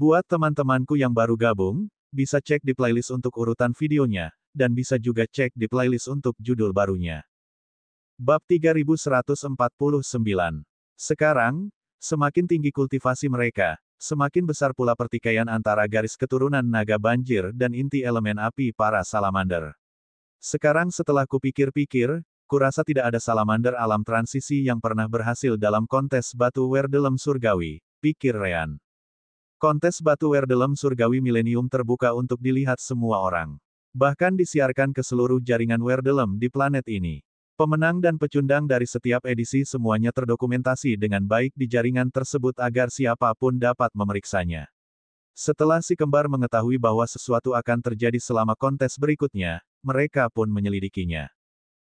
Buat teman-temanku yang baru gabung, bisa cek di playlist untuk urutan videonya, dan bisa juga cek di playlist untuk judul barunya. Bab 3149. Sekarang, semakin tinggi kultivasi mereka, semakin besar pula pertikaian antara garis keturunan naga banjir dan inti elemen api para salamander. Sekarang setelah kupikir-pikir, kurasa tidak ada salamander alam transisi yang pernah berhasil dalam kontes batu Werdelem surgawi, pikir Ryan. Kontes batu Werdelem surgawi milenium terbuka untuk dilihat semua orang. Bahkan disiarkan ke seluruh jaringan Werdelem di planet ini. Pemenang dan pecundang dari setiap edisi semuanya terdokumentasi dengan baik di jaringan tersebut agar siapapun dapat memeriksanya. Setelah si kembar mengetahui bahwa sesuatu akan terjadi selama kontes berikutnya, mereka pun menyelidikinya.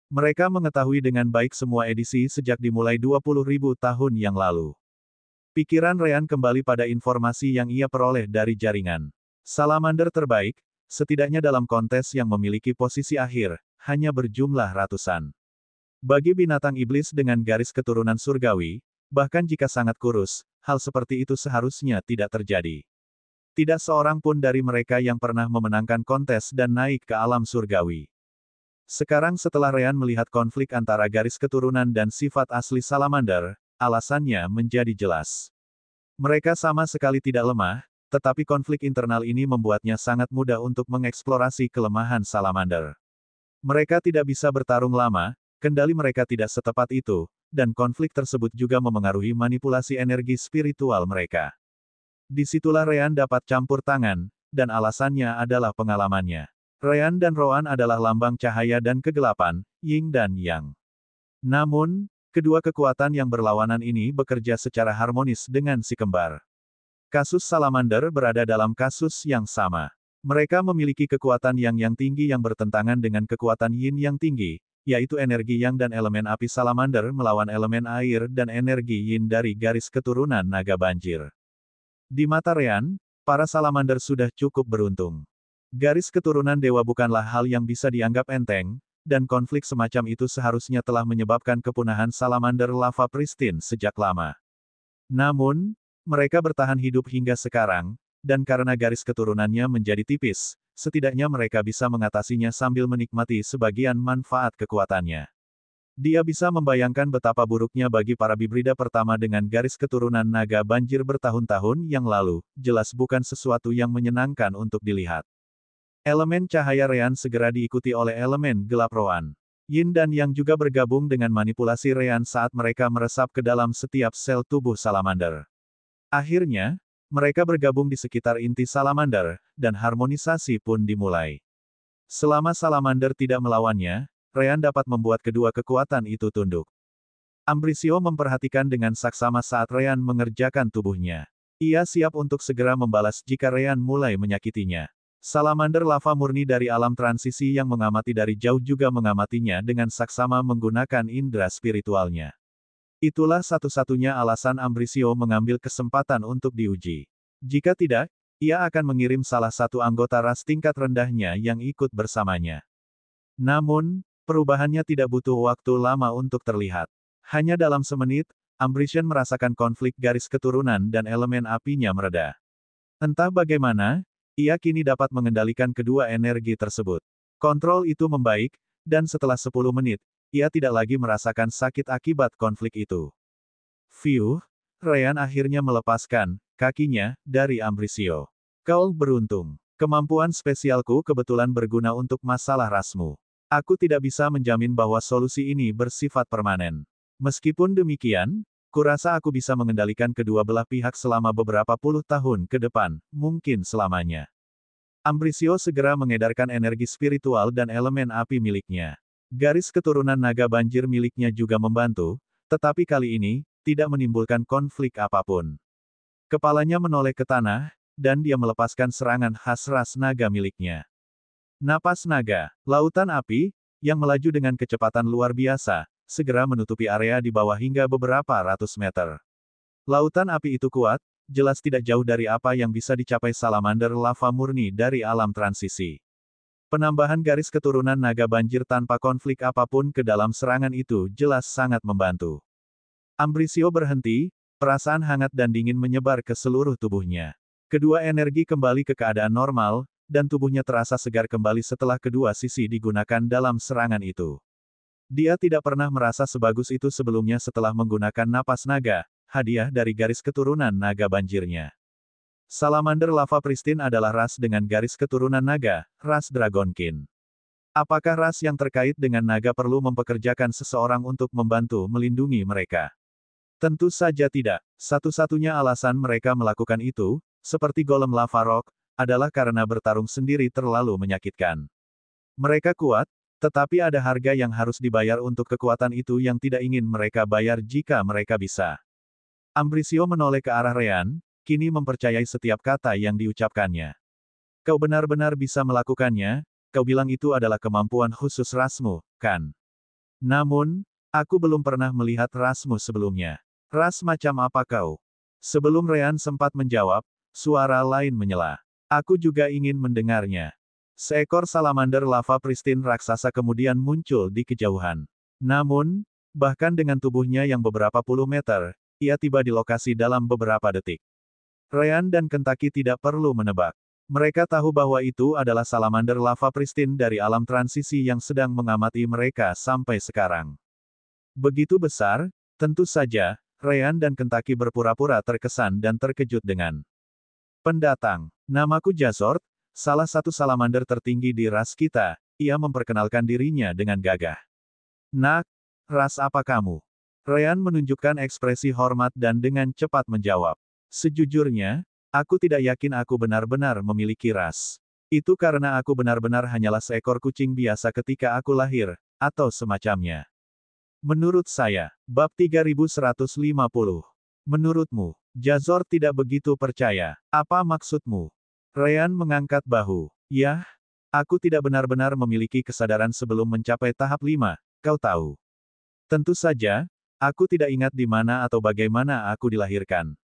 Mereka mengetahui dengan baik semua edisi sejak dimulai 20.000 tahun yang lalu. Pikiran Ryan kembali pada informasi yang ia peroleh dari jaringan. Salamander terbaik, setidaknya dalam kontes yang memiliki posisi akhir, hanya berjumlah ratusan. Bagi binatang iblis dengan garis keturunan surgawi, bahkan jika sangat kurus, hal seperti itu seharusnya tidak terjadi. Tidak seorang pun dari mereka yang pernah memenangkan kontes dan naik ke alam surgawi. Sekarang setelah Ryan melihat konflik antara garis keturunan dan sifat asli salamander, alasannya menjadi jelas. Mereka sama sekali tidak lemah, tetapi konflik internal ini membuatnya sangat mudah untuk mengeksplorasi kelemahan salamander. Mereka tidak bisa bertarung lama, kendali mereka tidak setepat itu, dan konflik tersebut juga memengaruhi manipulasi energi spiritual mereka. Disitulah Ryan dapat campur tangan, dan alasannya adalah pengalamannya. Ryan dan Roan adalah lambang cahaya dan kegelapan, Yin dan Yang. Namun, kedua kekuatan yang berlawanan ini bekerja secara harmonis dengan si kembar. Kasus salamander berada dalam kasus yang sama. Mereka memiliki kekuatan yang tinggi yang bertentangan dengan kekuatan yin yang tinggi, yaitu energi yang dan elemen api salamander melawan elemen air dan energi yin dari garis keturunan naga banjir. Di mata Ryan, para salamander sudah cukup beruntung. Garis keturunan dewa bukanlah hal yang bisa dianggap enteng, dan konflik semacam itu seharusnya telah menyebabkan kepunahan salamander lava pristine sejak lama. Namun, mereka bertahan hidup hingga sekarang, dan karena garis keturunannya menjadi tipis, setidaknya mereka bisa mengatasinya sambil menikmati sebagian manfaat kekuatannya. Dia bisa membayangkan betapa buruknya bagi para bibrida pertama dengan garis keturunan naga banjir bertahun-tahun yang lalu, jelas bukan sesuatu yang menyenangkan untuk dilihat. Elemen cahaya Ryan segera diikuti oleh elemen gelap Roan. Yin dan Yang juga bergabung dengan manipulasi Ryan saat mereka meresap ke dalam setiap sel tubuh salamander. Akhirnya, mereka bergabung di sekitar inti salamander, dan harmonisasi pun dimulai. Selama salamander tidak melawannya, Ryan dapat membuat kedua kekuatan itu tunduk. Ambrisio memperhatikan dengan saksama saat Ryan mengerjakan tubuhnya. Ia siap untuk segera membalas jika Ryan mulai menyakitinya. Salamander lava murni dari alam transisi yang mengamati dari jauh juga mengamatinya dengan saksama menggunakan indera spiritualnya. Itulah satu-satunya alasan Ambrisio mengambil kesempatan untuk diuji. Jika tidak, ia akan mengirim salah satu anggota ras tingkat rendahnya yang ikut bersamanya. Namun, perubahannya tidak butuh waktu lama untuk terlihat. Hanya dalam semenit, Ambrosian merasakan konflik garis keturunan dan elemen apinya mereda. Entah bagaimana, ia kini dapat mengendalikan kedua energi tersebut. Kontrol itu membaik, dan setelah 10 menit, ia tidak lagi merasakan sakit akibat konflik itu. Fiuh, Ryan akhirnya melepaskan kakinya dari Ambrisio. Kau beruntung. Kemampuan spesialku kebetulan berguna untuk masalah rasmu. Aku tidak bisa menjamin bahwa solusi ini bersifat permanen. Meskipun demikian, kurasa aku bisa mengendalikan kedua belah pihak selama beberapa puluh tahun ke depan, mungkin selamanya. Ambrisio segera mengedarkan energi spiritual dan elemen api miliknya. Garis keturunan naga banjir miliknya juga membantu, tetapi kali ini, tidak menimbulkan konflik apapun. Kepalanya menoleh ke tanah, dan dia melepaskan serangan khas ras naga miliknya. Napas naga, lautan api, yang melaju dengan kecepatan luar biasa, segera menutupi area di bawah hingga beberapa ratus meter. Lautan api itu kuat, jelas tidak jauh dari apa yang bisa dicapai salamander lava murni dari alam transisi. Penambahan garis keturunan naga banjir tanpa konflik apapun ke dalam serangan itu jelas sangat membantu. Ambrisio berhenti, perasaan hangat dan dingin menyebar ke seluruh tubuhnya. Kedua energi kembali ke keadaan normal, dan tubuhnya terasa segar kembali setelah kedua sisi digunakan dalam serangan itu. Dia tidak pernah merasa sebagus itu sebelumnya setelah menggunakan napas naga, hadiah dari garis keturunan naga banjirnya. Salamander lava pristine adalah ras dengan garis keturunan naga, ras Dragonkin. Apakah ras yang terkait dengan naga perlu mempekerjakan seseorang untuk membantu melindungi mereka? Tentu saja tidak. Satu-satunya alasan mereka melakukan itu, seperti golem lava rock, adalah karena bertarung sendiri terlalu menyakitkan. Mereka kuat, tetapi ada harga yang harus dibayar untuk kekuatan itu yang tidak ingin mereka bayar jika mereka bisa. Ambrisio menoleh ke arah Ryan, kini mempercayai setiap kata yang diucapkannya. Kau benar-benar bisa melakukannya, kau bilang itu adalah kemampuan khusus rasmu, kan? Namun, aku belum pernah melihat rasmu sebelumnya. Ras macam apa kau? Sebelum Ryan sempat menjawab, suara lain menyela. Aku juga ingin mendengarnya. Seekor salamander lava pristine raksasa kemudian muncul di kejauhan. Namun, bahkan dengan tubuhnya yang beberapa puluh meter, ia tiba di lokasi dalam beberapa detik. Ryan dan Kentucky tidak perlu menebak. Mereka tahu bahwa itu adalah salamander lava pristine dari alam transisi yang sedang mengamati mereka sampai sekarang. Begitu besar, tentu saja, Ryan dan Kentucky berpura-pura terkesan dan terkejut dengan pendatang. Namaku Jazort, salah satu salamander tertinggi di ras kita, ia memperkenalkan dirinya dengan gagah. Nak, ras apa kamu? Ryan menunjukkan ekspresi hormat dan dengan cepat menjawab. Sejujurnya, aku tidak yakin aku benar-benar memiliki ras. Itu karena aku benar-benar hanyalah seekor kucing biasa ketika aku lahir, atau semacamnya. Menurut saya, bab 3150. Menurutmu, Jazor tidak begitu percaya. Apa maksudmu? Ryan mengangkat bahu. Yah, aku tidak benar-benar memiliki kesadaran sebelum mencapai tahap 5, kau tahu. Tentu saja, aku tidak ingat di mana atau bagaimana aku dilahirkan.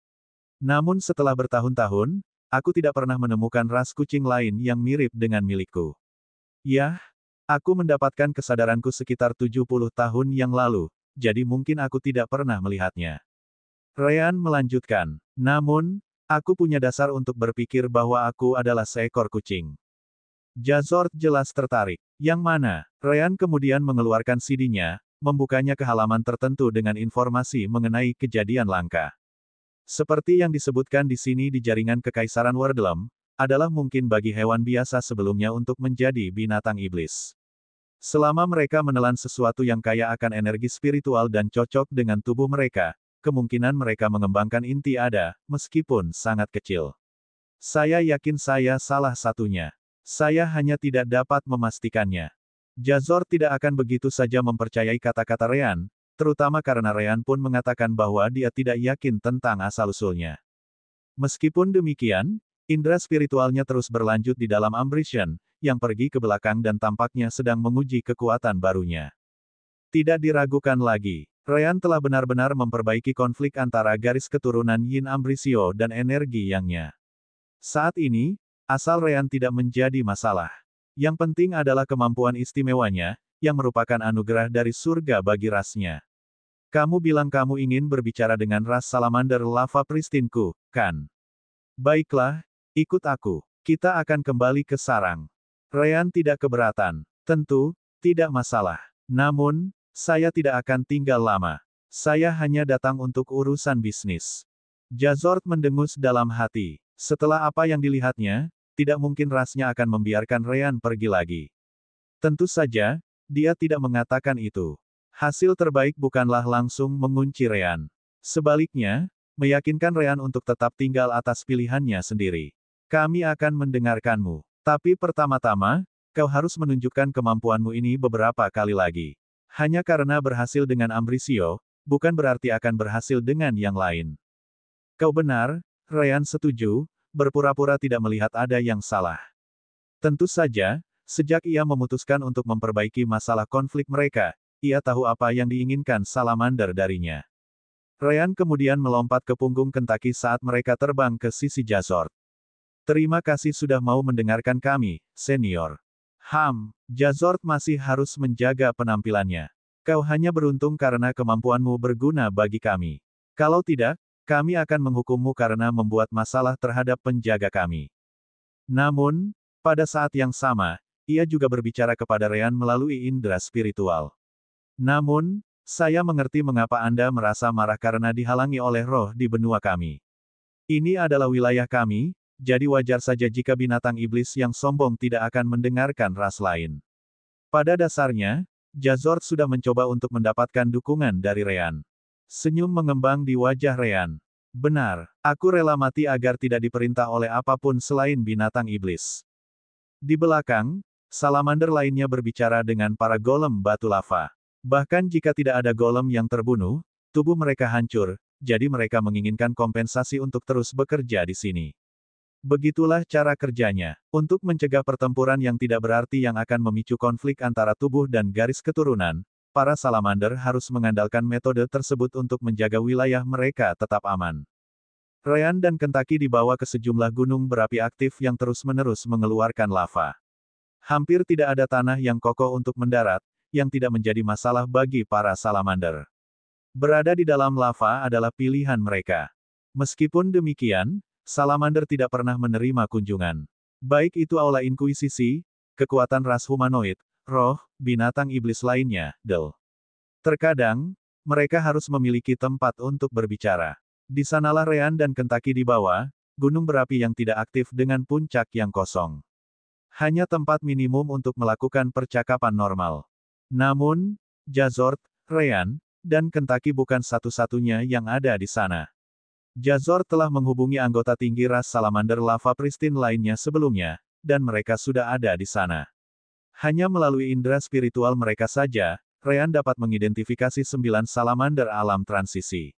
Namun setelah bertahun-tahun, aku tidak pernah menemukan ras kucing lain yang mirip dengan milikku. Yah, aku mendapatkan kesadaranku sekitar 70 tahun yang lalu, jadi mungkin aku tidak pernah melihatnya. Ryan melanjutkan, namun, aku punya dasar untuk berpikir bahwa aku adalah seekor kucing. Jazort jelas tertarik. Yang mana? Ryan kemudian mengeluarkan CD-nya, membukanya ke halaman tertentu dengan informasi mengenai kejadian langka. Seperti yang disebutkan di sini di jaringan Kekaisaran Wardlem, adalah mungkin bagi hewan biasa sebelumnya untuk menjadi binatang iblis. Selama mereka menelan sesuatu yang kaya akan energi spiritual dan cocok dengan tubuh mereka, kemungkinan mereka mengembangkan inti ada, meskipun sangat kecil. Saya yakin saya salah satunya. Saya hanya tidak dapat memastikannya. Jazor tidak akan begitu saja mempercayai kata-kata Ryan, terutama karena Ryan pun mengatakan bahwa dia tidak yakin tentang asal-usulnya. Meskipun demikian, indera spiritualnya terus berlanjut di dalam Ambrosian, yang pergi ke belakang dan tampaknya sedang menguji kekuatan barunya. Tidak diragukan lagi, Ryan telah benar-benar memperbaiki konflik antara garis keturunan Yin Ambrisio dan energi Yang-nya. Saat ini, asal Ryan tidak menjadi masalah. Yang penting adalah kemampuan istimewanya, yang merupakan anugerah dari surga bagi rasnya. Kamu bilang kamu ingin berbicara dengan ras salamander lava pristinku, kan? Baiklah, ikut aku. Kita akan kembali ke sarang. Ryan tidak keberatan. Tentu, tidak masalah. Namun, saya tidak akan tinggal lama. Saya hanya datang untuk urusan bisnis. Jazort mendengus dalam hati. Setelah apa yang dilihatnya, tidak mungkin rasnya akan membiarkan Ryan pergi lagi. Tentu saja, dia tidak mengatakan itu. Hasil terbaik bukanlah langsung mengunci Ryan. Sebaliknya, meyakinkan Ryan untuk tetap tinggal atas pilihannya sendiri. Kami akan mendengarkanmu. Tapi pertama-tama, kau harus menunjukkan kemampuanmu ini beberapa kali lagi. Hanya karena berhasil dengan Ambrisio, bukan berarti akan berhasil dengan yang lain. Kau benar, Ryan setuju, berpura-pura tidak melihat ada yang salah. Tentu saja, sejak ia memutuskan untuk memperbaiki masalah konflik mereka, ia tahu apa yang diinginkan salamander darinya. Ryan kemudian melompat ke punggung Kentucky saat mereka terbang ke sisi Jazort. Terima kasih sudah mau mendengarkan kami, senior. Jazort masih harus menjaga penampilannya. Kau hanya beruntung karena kemampuanmu berguna bagi kami. Kalau tidak, Kami akan menghukummu karena membuat masalah terhadap penjaga kami. Namun, pada saat yang sama, ia juga berbicara kepada Ryan melalui indera spiritual. Namun, saya mengerti mengapa Anda merasa marah karena dihalangi oleh roh di benua kami. Ini adalah wilayah kami, jadi wajar saja jika binatang iblis yang sombong tidak akan mendengarkan ras lain. Pada dasarnya, Jazort sudah mencoba untuk mendapatkan dukungan dari Ryan. Senyum mengembang di wajah Ryan. Benar, aku rela mati agar tidak diperintah oleh apapun selain binatang iblis. Di belakang, salamander lainnya berbicara dengan para golem batu lava. Bahkan jika tidak ada golem yang terbunuh, tubuh mereka hancur, jadi mereka menginginkan kompensasi untuk terus bekerja di sini. Begitulah cara kerjanya. Untuk mencegah pertempuran yang tidak berarti yang akan memicu konflik antara tubuh dan garis keturunan, para salamander harus mengandalkan metode tersebut untuk menjaga wilayah mereka tetap aman. Ryan dan Kentucky dibawa ke sejumlah gunung berapi aktif yang terus-menerus mengeluarkan lava. Hampir tidak ada tanah yang kokoh untuk mendarat, yang tidak menjadi masalah bagi para salamander. Berada di dalam lava adalah pilihan mereka. Meskipun demikian, salamander tidak pernah menerima kunjungan. Baik itu aula inkuisisi, kekuatan ras humanoid, roh, binatang iblis lainnya, Del. Terkadang, mereka harus memiliki tempat untuk berbicara. Di sanalah Ryan dan Kentucky di bawah, gunung berapi yang tidak aktif dengan puncak yang kosong. Hanya tempat minimum untuk melakukan percakapan normal. Namun, Jazort, Ryan, dan Kentucky bukan satu-satunya yang ada di sana. Jazort telah menghubungi anggota tinggi ras salamander lava pristine lainnya sebelumnya, dan mereka sudah ada di sana. Hanya melalui indera spiritual mereka saja, Ryan dapat mengidentifikasi 9 salamander alam transisi.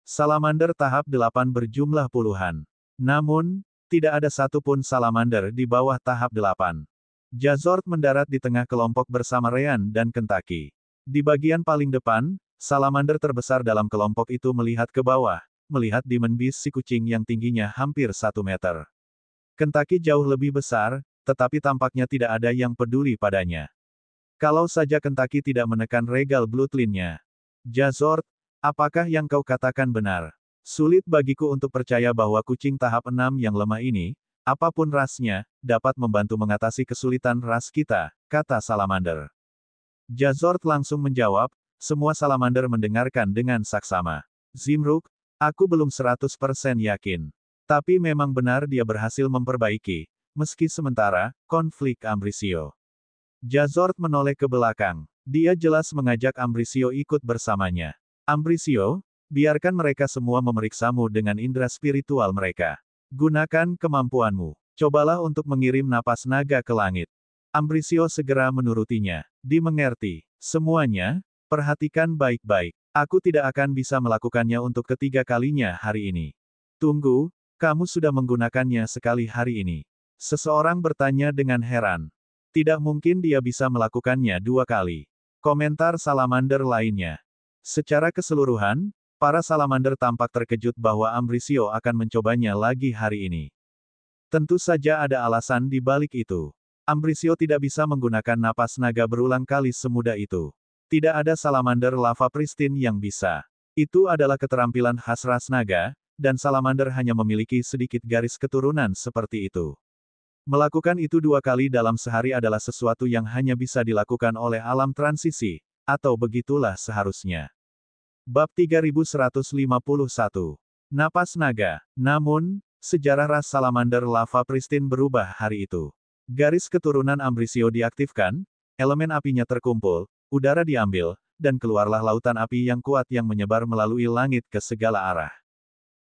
Salamander tahap 8 berjumlah puluhan. Namun, tidak ada satupun salamander di bawah tahap 8. Jazort mendarat di tengah kelompok bersama Ryan dan Kentucky. Di bagian paling depan, salamander terbesar dalam kelompok itu melihat ke bawah, melihat Demon Beast si kucing yang tingginya hampir 1 meter. Kentucky jauh lebih besar, tetapi tampaknya tidak ada yang peduli padanya. Kalau saja Kentucky tidak menekan regal bloodline-nya. Jazort, apakah yang kau katakan benar? Sulit bagiku untuk percaya bahwa kucing tahap 6 yang lemah ini, apapun rasnya, dapat membantu mengatasi kesulitan ras kita, kata salamander. Jazort langsung menjawab, semua salamander mendengarkan dengan saksama. Zimruk, aku belum 100% yakin. Tapi memang benar dia berhasil memperbaiki, meski sementara, konflik Ambrisio. Jazort menoleh ke belakang. Dia jelas mengajak Ambrisio ikut bersamanya. Ambrisio, biarkan mereka semua memeriksamu dengan indera spiritual mereka. Gunakan kemampuanmu. Cobalah untuk mengirim napas naga ke langit. Ambrisio segera menurutinya. Dimengerti. Semuanya, perhatikan baik-baik. Aku tidak akan bisa melakukannya untuk ketiga kalinya hari ini. Tunggu, kamu sudah menggunakannya sekali hari ini. Seseorang bertanya dengan heran. Tidak mungkin dia bisa melakukannya 2 kali. Komentar salamander lainnya. Secara keseluruhan, para salamander tampak terkejut bahwa Ambrisio akan mencobanya lagi hari ini. Tentu saja ada alasan di balik itu. Ambrisio tidak bisa menggunakan napas naga berulang kali semudah itu. Tidak ada salamander lava pristine yang bisa. Itu adalah keterampilan khas ras naga, dan salamander hanya memiliki sedikit garis keturunan seperti itu. Melakukan itu 2 kali dalam sehari adalah sesuatu yang hanya bisa dilakukan oleh alam transisi, atau begitulah seharusnya. Bab 3151. Napas naga. Namun, sejarah ras salamander lava pristine berubah hari itu. Garis keturunan Ambrisio diaktifkan, elemen apinya terkumpul, udara diambil, dan keluarlah lautan api yang kuat yang menyebar melalui langit ke segala arah.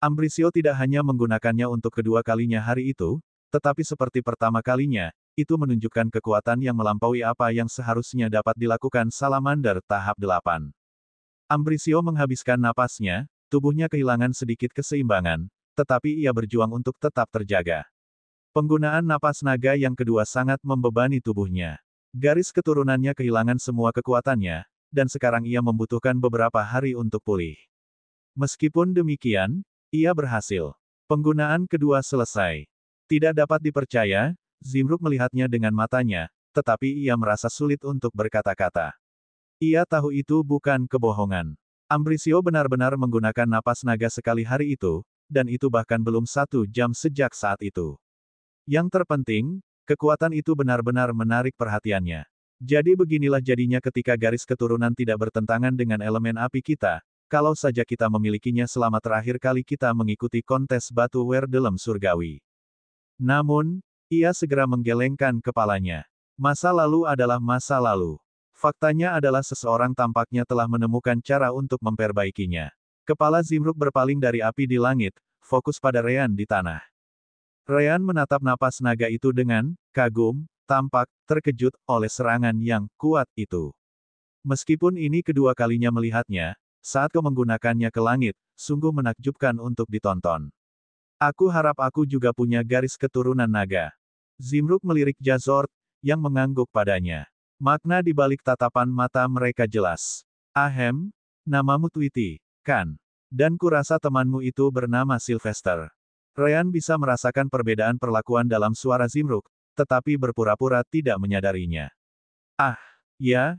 Ambrisio tidak hanya menggunakannya untuk kedua kalinya hari itu, tetapi seperti pertama kalinya, itu menunjukkan kekuatan yang melampaui apa yang seharusnya dapat dilakukan salamander tahap 8. Ambrisio menghabiskan napasnya, tubuhnya kehilangan sedikit keseimbangan, tetapi ia berjuang untuk tetap terjaga. Penggunaan napas naga yang kedua sangat membebani tubuhnya. Garis keturunannya kehilangan semua kekuatannya, dan sekarang ia membutuhkan beberapa hari untuk pulih. Meskipun demikian, ia berhasil. Penggunaan kedua selesai. Tidak dapat dipercaya, Zimruk melihatnya dengan matanya, tetapi ia merasa sulit untuk berkata-kata. Ia tahu itu bukan kebohongan. Ambrisio benar-benar menggunakan napas naga sekali hari itu, dan itu bahkan belum 1 jam sejak saat itu. Yang terpenting, kekuatan itu benar-benar menarik perhatiannya. Jadi beginilah jadinya ketika garis keturunan tidak bertentangan dengan elemen api kita, kalau saja kita memilikinya selama terakhir kali kita mengikuti kontes batu Werdelem surgawi. Namun, ia segera menggelengkan kepalanya. Masa lalu adalah masa lalu. Faktanya adalah seseorang tampaknya telah menemukan cara untuk memperbaikinya. Kepala Zimruk berpaling dari api di langit, fokus pada Ryan di tanah. Ryan menatap napas naga itu dengan kagum, tampak terkejut oleh serangan yang kuat itu. Meskipun ini kedua kalinya melihatnya, saat kau menggunakannya ke langit, sungguh menakjubkan untuk ditonton. Aku harap aku juga punya garis keturunan naga. Zimruk melirik Jazort, yang mengangguk padanya. Makna di balik tatapan mata mereka jelas. Ahem, namamu Tweety, kan? Dan kurasa temanmu itu bernama Sylvester. Ryan bisa merasakan perbedaan perlakuan dalam suara Zimruk, tetapi berpura-pura tidak menyadarinya. Ah, ya.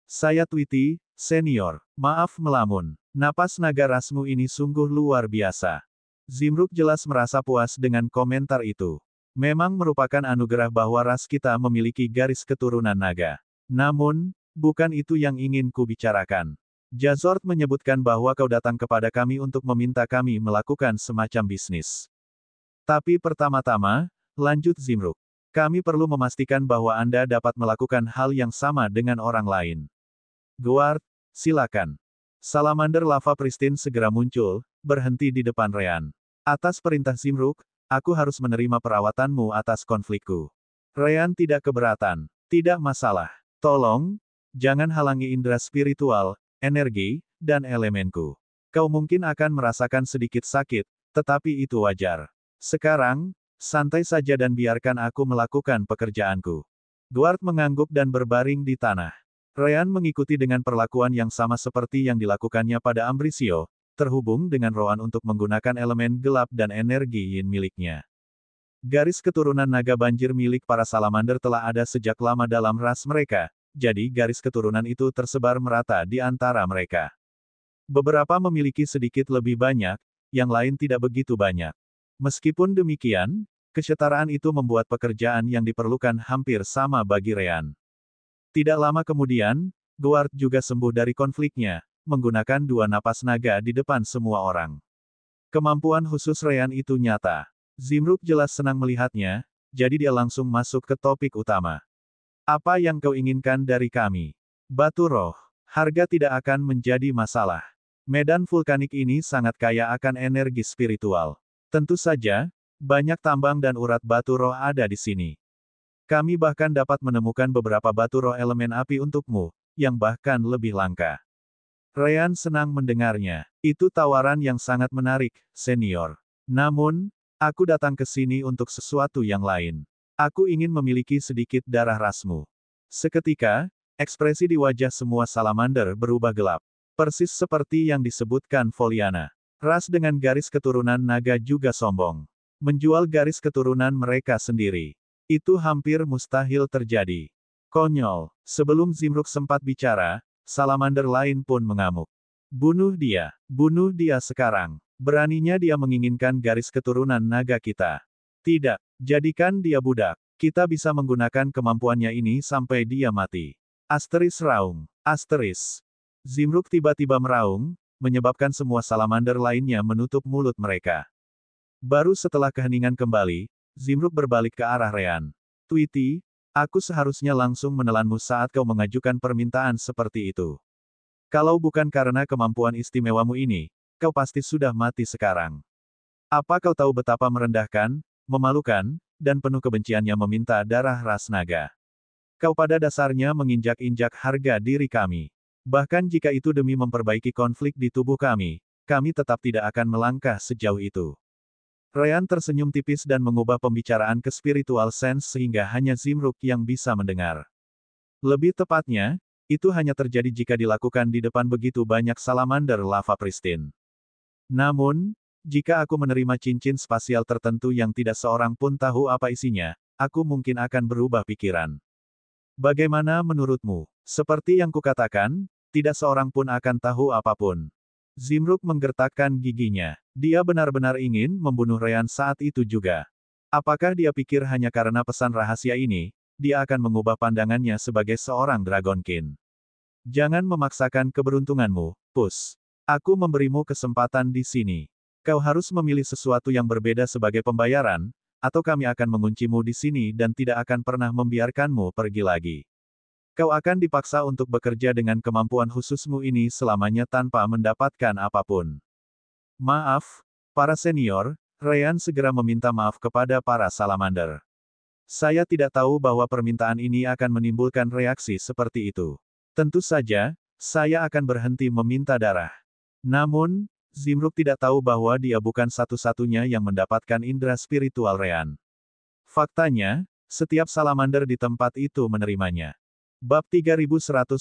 Saya Tweety, senior. Maaf melamun. Napas naga rasmu ini sungguh luar biasa. Zimruk jelas merasa puas dengan komentar itu. Memang merupakan anugerah bahwa ras kita memiliki garis keturunan naga. Namun, bukan itu yang ingin kubicarakan. Jazort menyebutkan bahwa kau datang kepada kami untuk meminta kami melakukan semacam bisnis. Tapi pertama-tama, lanjut Zimruk. Kami perlu memastikan bahwa Anda dapat melakukan hal yang sama dengan orang lain. Guard, silakan. Salamander lava pristine segera muncul, berhenti di depan Ryan. Atas perintah Zimruk, aku harus menerima perawatanmu atas konflikku. Ryan tidak keberatan. Tidak masalah. Tolong, jangan halangi indera spiritual, energi, dan elemenku. Kau mungkin akan merasakan sedikit sakit, tetapi itu wajar. Sekarang, santai saja dan biarkan aku melakukan pekerjaanku. Guard mengangguk dan berbaring di tanah. Ryan mengikuti dengan perlakuan yang sama seperti yang dilakukannya pada Ambrisio, terhubung dengan Rohan untuk menggunakan elemen gelap dan energi yin miliknya. Garis keturunan naga banjir milik para salamander telah ada sejak lama dalam ras mereka, jadi garis keturunan itu tersebar merata di antara mereka. Beberapa memiliki sedikit lebih banyak, yang lain tidak begitu banyak. Meskipun demikian, kesetaraan itu membuat pekerjaan yang diperlukan hampir sama bagi Ryan. Tidak lama kemudian, Guard juga sembuh dari konfliknya, menggunakan 2 napas naga di depan semua orang. Kemampuan khusus Ryan itu nyata. Zimruk jelas senang melihatnya, jadi dia langsung masuk ke topik utama. Apa yang kau inginkan dari kami? Batu roh. Harga tidak akan menjadi masalah. Medan vulkanik ini sangat kaya akan energi spiritual. Tentu saja, banyak tambang dan urat batu roh ada di sini. Kami bahkan dapat menemukan beberapa batu roh elemen api untukmu, yang bahkan lebih langka. Ryan senang mendengarnya. Itu tawaran yang sangat menarik, senior. Namun, aku datang ke sini untuk sesuatu yang lain. Aku ingin memiliki sedikit darah rasmu. Seketika, ekspresi di wajah semua salamander berubah gelap. Persis seperti yang disebutkan Foliana. Ras dengan garis keturunan naga juga sombong. Menjual garis keturunan mereka sendiri. Itu hampir mustahil terjadi. Konyol. Sebelum Zimruk sempat bicara, salamander lain pun mengamuk. Bunuh dia sekarang. Beraninya dia menginginkan garis keturunan naga kita. Tidak, jadikan dia budak. Kita bisa menggunakan kemampuannya ini sampai dia mati. Asteris raung. Asteris. Zimruk tiba-tiba meraung, menyebabkan semua salamander lainnya menutup mulut mereka. Baru setelah keheningan kembali, Zimruk berbalik ke arah Ryan. Tweety, aku seharusnya langsung menelanmu saat kau mengajukan permintaan seperti itu. Kalau bukan karena kemampuan istimewamu ini, kau pasti sudah mati sekarang. Apa kau tahu betapa merendahkan, memalukan, dan penuh kebenciannya meminta darah ras naga? Kau pada dasarnya menginjak-injak harga diri kami. Bahkan jika itu demi memperbaiki konflik di tubuh kami tetap tidak akan melangkah sejauh itu. Ryan tersenyum tipis dan mengubah pembicaraan ke spiritual sense sehingga hanya Zimruk yang bisa mendengar. Lebih tepatnya, itu hanya terjadi jika dilakukan di depan begitu banyak salamander lava pristine. Namun, jika aku menerima cincin spasial tertentu yang tidak seorang pun tahu apa isinya, aku mungkin akan berubah pikiran. Bagaimana menurutmu? Seperti yang kukatakan, tidak seorang pun akan tahu apapun. Zimruk menggertakkan giginya. Dia benar-benar ingin membunuh Ryan saat itu juga. Apakah dia pikir hanya karena pesan rahasia ini, dia akan mengubah pandangannya sebagai seorang Dragon King? Jangan memaksakan keberuntunganmu, Pus. Aku memberimu kesempatan di sini. Kau harus memilih sesuatu yang berbeda sebagai pembayaran, atau kami akan menguncimu di sini dan tidak akan pernah membiarkanmu pergi lagi. Kau akan dipaksa untuk bekerja dengan kemampuan khususmu ini selamanya tanpa mendapatkan apapun. Maaf, para senior, Ryan segera meminta maaf kepada para salamander. Saya tidak tahu bahwa permintaan ini akan menimbulkan reaksi seperti itu. Tentu saja, saya akan berhenti meminta darah. Namun, Zimruk tidak tahu bahwa dia bukan satu-satunya yang mendapatkan indera spiritual Ryan. Faktanya, setiap salamander di tempat itu menerimanya. Bab 3152.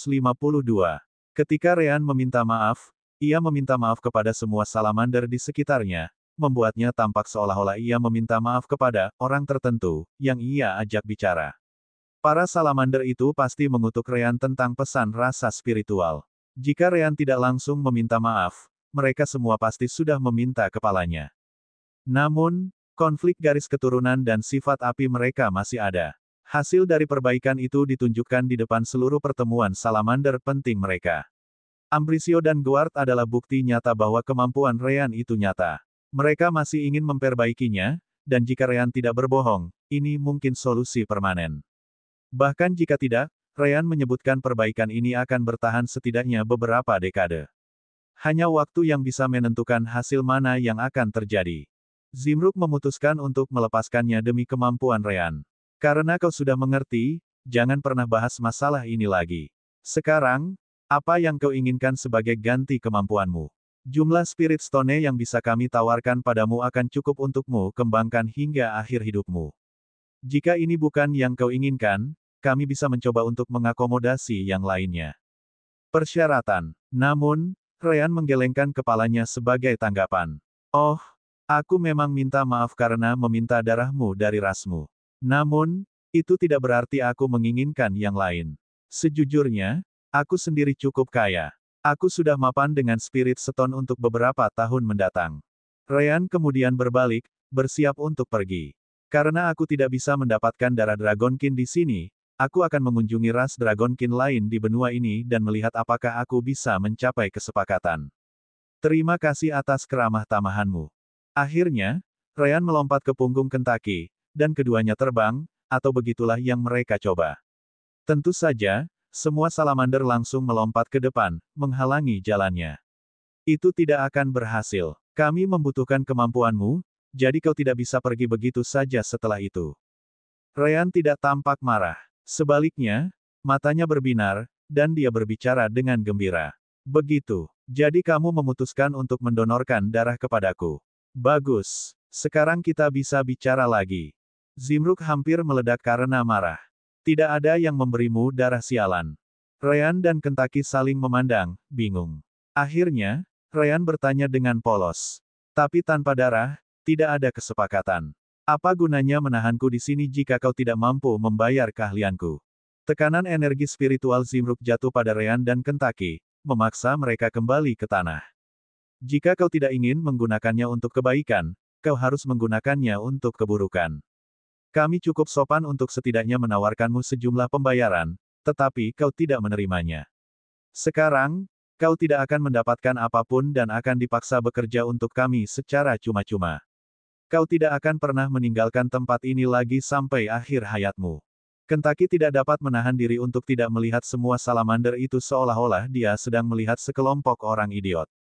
Ketika Ryan meminta maaf, ia meminta maaf kepada semua salamander di sekitarnya, membuatnya tampak seolah-olah ia meminta maaf kepada orang tertentu yang ia ajak bicara. Para salamander itu pasti mengutuk Ryan tentang pesan rasa spiritual. Jika Ryan tidak langsung meminta maaf, mereka semua pasti sudah meminta kepalanya. Namun, konflik garis keturunan dan sifat api mereka masih ada. Hasil dari perbaikan itu ditunjukkan di depan seluruh pertemuan salamander penting mereka. Ambrisio dan Guard adalah bukti nyata bahwa kemampuan Ryan itu nyata. Mereka masih ingin memperbaikinya, dan jika Ryan tidak berbohong, ini mungkin solusi permanen. Bahkan jika tidak, Ryan menyebutkan perbaikan ini akan bertahan setidaknya beberapa dekade. Hanya waktu yang bisa menentukan hasil mana yang akan terjadi. Zimruk memutuskan untuk melepaskannya demi kemampuan Ryan. Karena kau sudah mengerti, jangan pernah bahas masalah ini lagi. Sekarang, apa yang kau inginkan sebagai ganti kemampuanmu? Jumlah Spirit Stone yang bisa kami tawarkan padamu akan cukup untukmu kembangkan hingga akhir hidupmu. Jika ini bukan yang kau inginkan, kami bisa mencoba untuk mengakomodasi yang lainnya. Persyaratan. Namun, Ryan menggelengkan kepalanya sebagai tanggapan. Oh, aku memang minta maaf karena meminta darahmu dari rasmu. Namun, itu tidak berarti aku menginginkan yang lain. Sejujurnya, aku sendiri cukup kaya. Aku sudah mapan dengan Spirit Stone untuk beberapa tahun mendatang. Ryan kemudian berbalik, bersiap untuk pergi. Karena aku tidak bisa mendapatkan darah Dragon King di sini, aku akan mengunjungi ras Dragon King lain di benua ini dan melihat apakah aku bisa mencapai kesepakatan. Terima kasih atas keramah tamahanmu. Akhirnya, Ryan melompat ke punggung Kentaki, dan keduanya terbang, atau begitulah yang mereka coba. Tentu saja, semua salamander langsung melompat ke depan, menghalangi jalannya. Itu tidak akan berhasil. Kami membutuhkan kemampuanmu, jadi kau tidak bisa pergi begitu saja setelah itu. Ryan tidak tampak marah. Sebaliknya, matanya berbinar, dan dia berbicara dengan gembira. Begitu. Jadi kamu memutuskan untuk mendonorkan darah kepadaku. Bagus. Sekarang kita bisa bicara lagi. Zimruk hampir meledak karena marah. Tidak ada yang memberimu darah sialan. Ryan dan Kentaki saling memandang, bingung. Akhirnya, Ryan bertanya dengan polos. Tapi tanpa darah, tidak ada kesepakatan. Apa gunanya menahanku di sini jika kau tidak mampu membayar keahlianku? Tekanan energi spiritual Zimruk jatuh pada Ryan dan Kentaki, memaksa mereka kembali ke tanah. Jika kau tidak ingin menggunakannya untuk kebaikan, kau harus menggunakannya untuk keburukan. Kami cukup sopan untuk setidaknya menawarkanmu sejumlah pembayaran, tetapi kau tidak menerimanya. Sekarang, kau tidak akan mendapatkan apapun dan akan dipaksa bekerja untuk kami secara cuma-cuma. Kau tidak akan pernah meninggalkan tempat ini lagi sampai akhir hayatmu. Kentaki tidak dapat menahan diri untuk tidak melihat semua salamander itu seolah-olah dia sedang melihat sekelompok orang idiot.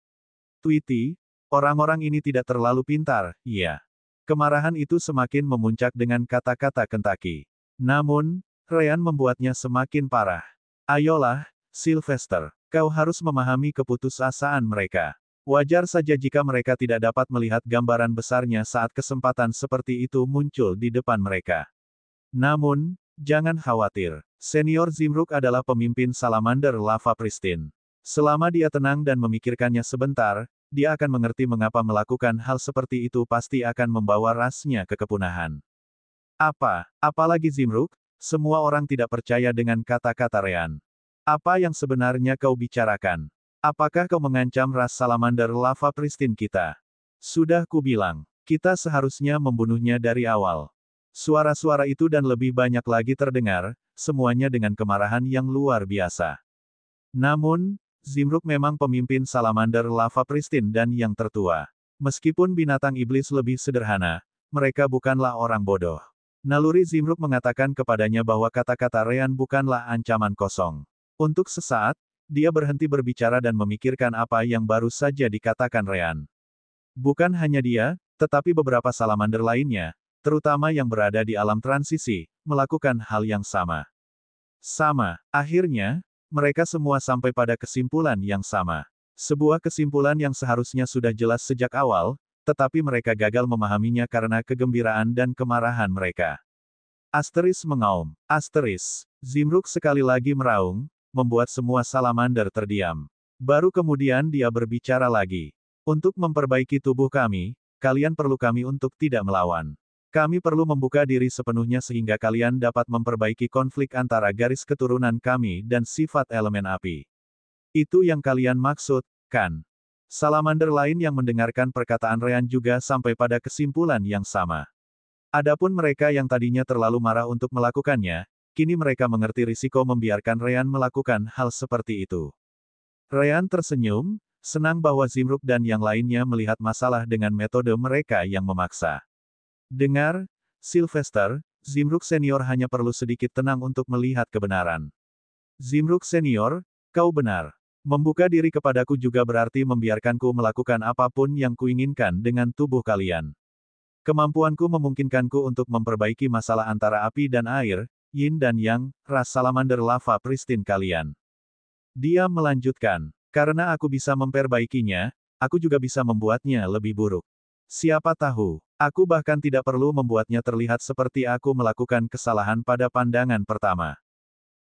Tweety, orang-orang ini tidak terlalu pintar, iya. Kemarahan itu semakin memuncak dengan kata-kata Kentaki. Namun, Ryan membuatnya semakin parah. Ayolah, Sylvester, kau harus memahami keputusasaan mereka. Wajar saja jika mereka tidak dapat melihat gambaran besarnya saat kesempatan seperti itu muncul di depan mereka. Namun, jangan khawatir. Senior Zimruk adalah pemimpin salamander lava pristine. Selama dia tenang dan memikirkannya sebentar, dia akan mengerti mengapa melakukan hal seperti itu pasti akan membawa rasnya ke kepunahan. Apalagi Zimruk, semua orang tidak percaya dengan kata-kata Ryan. Apa yang sebenarnya kau bicarakan? Apakah kau mengancam ras salamander lava pristine kita? Sudah kubilang, kita seharusnya membunuhnya dari awal. Suara-suara itu dan lebih banyak lagi terdengar, semuanya dengan kemarahan yang luar biasa. Namun, Zimruk memang pemimpin salamander lava pristine dan yang tertua. Meskipun binatang iblis lebih sederhana, mereka bukanlah orang bodoh. Naluri Zimruk mengatakan kepadanya bahwa kata-kata Ryan bukanlah ancaman kosong. Untuk sesaat, dia berhenti berbicara dan memikirkan apa yang baru saja dikatakan Ryan. Bukan hanya dia, tetapi beberapa salamander lainnya, terutama yang berada di alam transisi, melakukan hal yang sama. Akhirnya, mereka semua sampai pada kesimpulan yang sama. Sebuah kesimpulan yang seharusnya sudah jelas sejak awal, tetapi mereka gagal memahaminya karena kegembiraan dan kemarahan mereka. Asteris mengaum. Zimruk sekali lagi meraung, membuat semua salamander terdiam. Baru kemudian dia berbicara lagi. Untuk memperbaiki tubuh kami, kalian perlu kami untuk tidak melawan. Kami perlu membuka diri sepenuhnya sehingga kalian dapat memperbaiki konflik antara garis keturunan kami dan sifat elemen api. Itu yang kalian maksud, kan? Salamander lain yang mendengarkan perkataan Ryan juga sampai pada kesimpulan yang sama. Adapun mereka yang tadinya terlalu marah untuk melakukannya, kini mereka mengerti risiko membiarkan Ryan melakukan hal seperti itu. Ryan tersenyum, senang bahwa Zimruk dan yang lainnya melihat masalah dengan metode mereka yang memaksa. Dengar, Sylvester, Zimruk Senior hanya perlu sedikit tenang untuk melihat kebenaran. Zimruk Senior, kau benar. Membuka diri kepadaku juga berarti membiarkanku melakukan apapun yang kuinginkan dengan tubuh kalian. Kemampuanku memungkinkanku untuk memperbaiki masalah antara api dan air, yin dan yang, ras salamander lava pristine kalian. Dia melanjutkan, karena aku bisa memperbaikinya, aku juga bisa membuatnya lebih buruk. Siapa tahu, aku bahkan tidak perlu membuatnya terlihat seperti aku melakukan kesalahan pada pandangan pertama.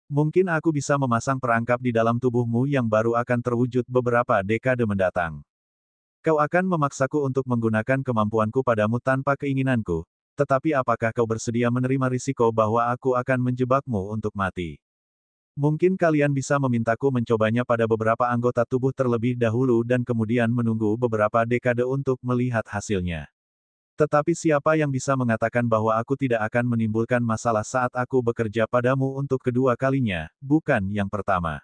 Mungkin aku bisa memasang perangkap di dalam tubuhmu yang baru akan terwujud beberapa dekade mendatang. Kau akan memaksaku untuk menggunakan kemampuanku padamu tanpa keinginanku, tetapi apakah kau bersedia menerima risiko bahwa aku akan menjebakmu untuk mati? Mungkin kalian bisa memintaku mencobanya pada beberapa anggota tubuh terlebih dahulu dan kemudian menunggu beberapa dekade untuk melihat hasilnya. Tetapi siapa yang bisa mengatakan bahwa aku tidak akan menimbulkan masalah saat aku bekerja padamu untuk kedua kalinya, bukan yang pertama.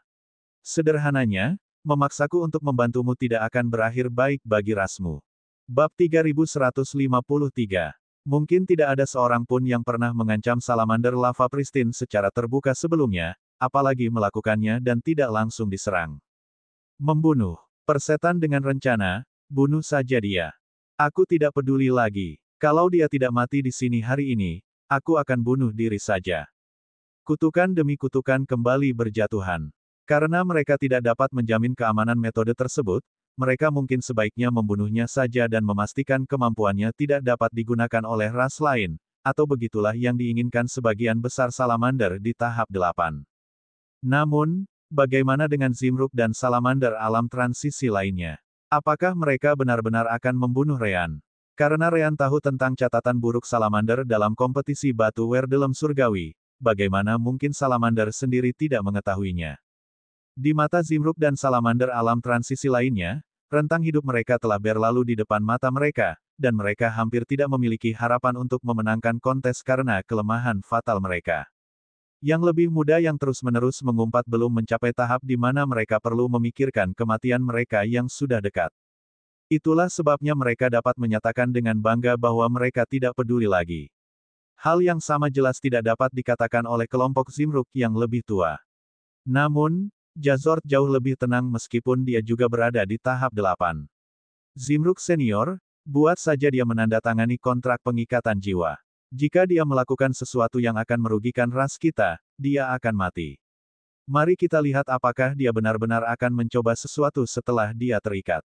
Sederhananya, memaksaku untuk membantumu tidak akan berakhir baik bagi rasmu. Bab 3153. Mungkin tidak ada seorang pun yang pernah mengancam salamander lava pristine secara terbuka sebelumnya, apalagi melakukannya dan tidak langsung diserang. Membunuh. Persetan dengan rencana, bunuh saja dia. Aku tidak peduli lagi. Kalau dia tidak mati di sini hari ini, aku akan bunuh diri saja. Kutukan demi kutukan kembali berjatuhan. Karena mereka tidak dapat menjamin keamanan metode tersebut, mereka mungkin sebaiknya membunuhnya saja dan memastikan kemampuannya tidak dapat digunakan oleh ras lain, atau begitulah yang diinginkan sebagian besar salamander di tahap 8. Namun, bagaimana dengan Zimruk dan salamander alam transisi lainnya? Apakah mereka benar-benar akan membunuh Ryan? Karena Ryan tahu tentang catatan buruk salamander dalam kompetisi batu Werdelem surgawi, bagaimana mungkin salamander sendiri tidak mengetahuinya? Di mata Zimruk dan salamander alam transisi lainnya, rentang hidup mereka telah berlalu di depan mata mereka, dan mereka hampir tidak memiliki harapan untuk memenangkan kontes karena kelemahan fatal mereka. Yang lebih muda yang terus-menerus mengumpat belum mencapai tahap di mana mereka perlu memikirkan kematian mereka yang sudah dekat. Itulah sebabnya mereka dapat menyatakan dengan bangga bahwa mereka tidak peduli lagi. Hal yang sama jelas tidak dapat dikatakan oleh kelompok Zimruk yang lebih tua. Namun, Jazort jauh lebih tenang meskipun dia juga berada di tahap 8. Zimruk Senior, buat saja dia menandatangani kontrak pengikatan jiwa. Jika dia melakukan sesuatu yang akan merugikan ras kita, dia akan mati. Mari kita lihat apakah dia benar-benar akan mencoba sesuatu setelah dia terikat.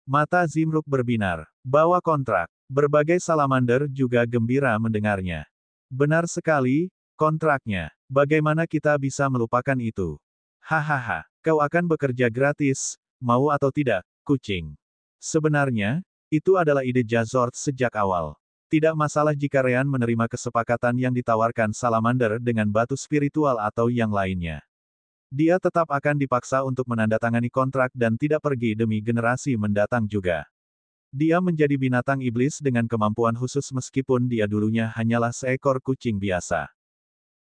Mata Zimruk berbinar. Bawa kontrak. Berbagai salamander juga gembira mendengarnya. Benar sekali, kontraknya. Bagaimana kita bisa melupakan itu? Hahaha, kau akan bekerja gratis, mau atau tidak, kucing. Sebenarnya, itu adalah ide Jazort sejak awal. Tidak masalah jika Ryan menerima kesepakatan yang ditawarkan salamander dengan batu spiritual atau yang lainnya. Dia tetap akan dipaksa untuk menandatangani kontrak dan tidak pergi demi generasi mendatang juga. Dia menjadi binatang iblis dengan kemampuan khusus meskipun dia dulunya hanyalah seekor kucing biasa.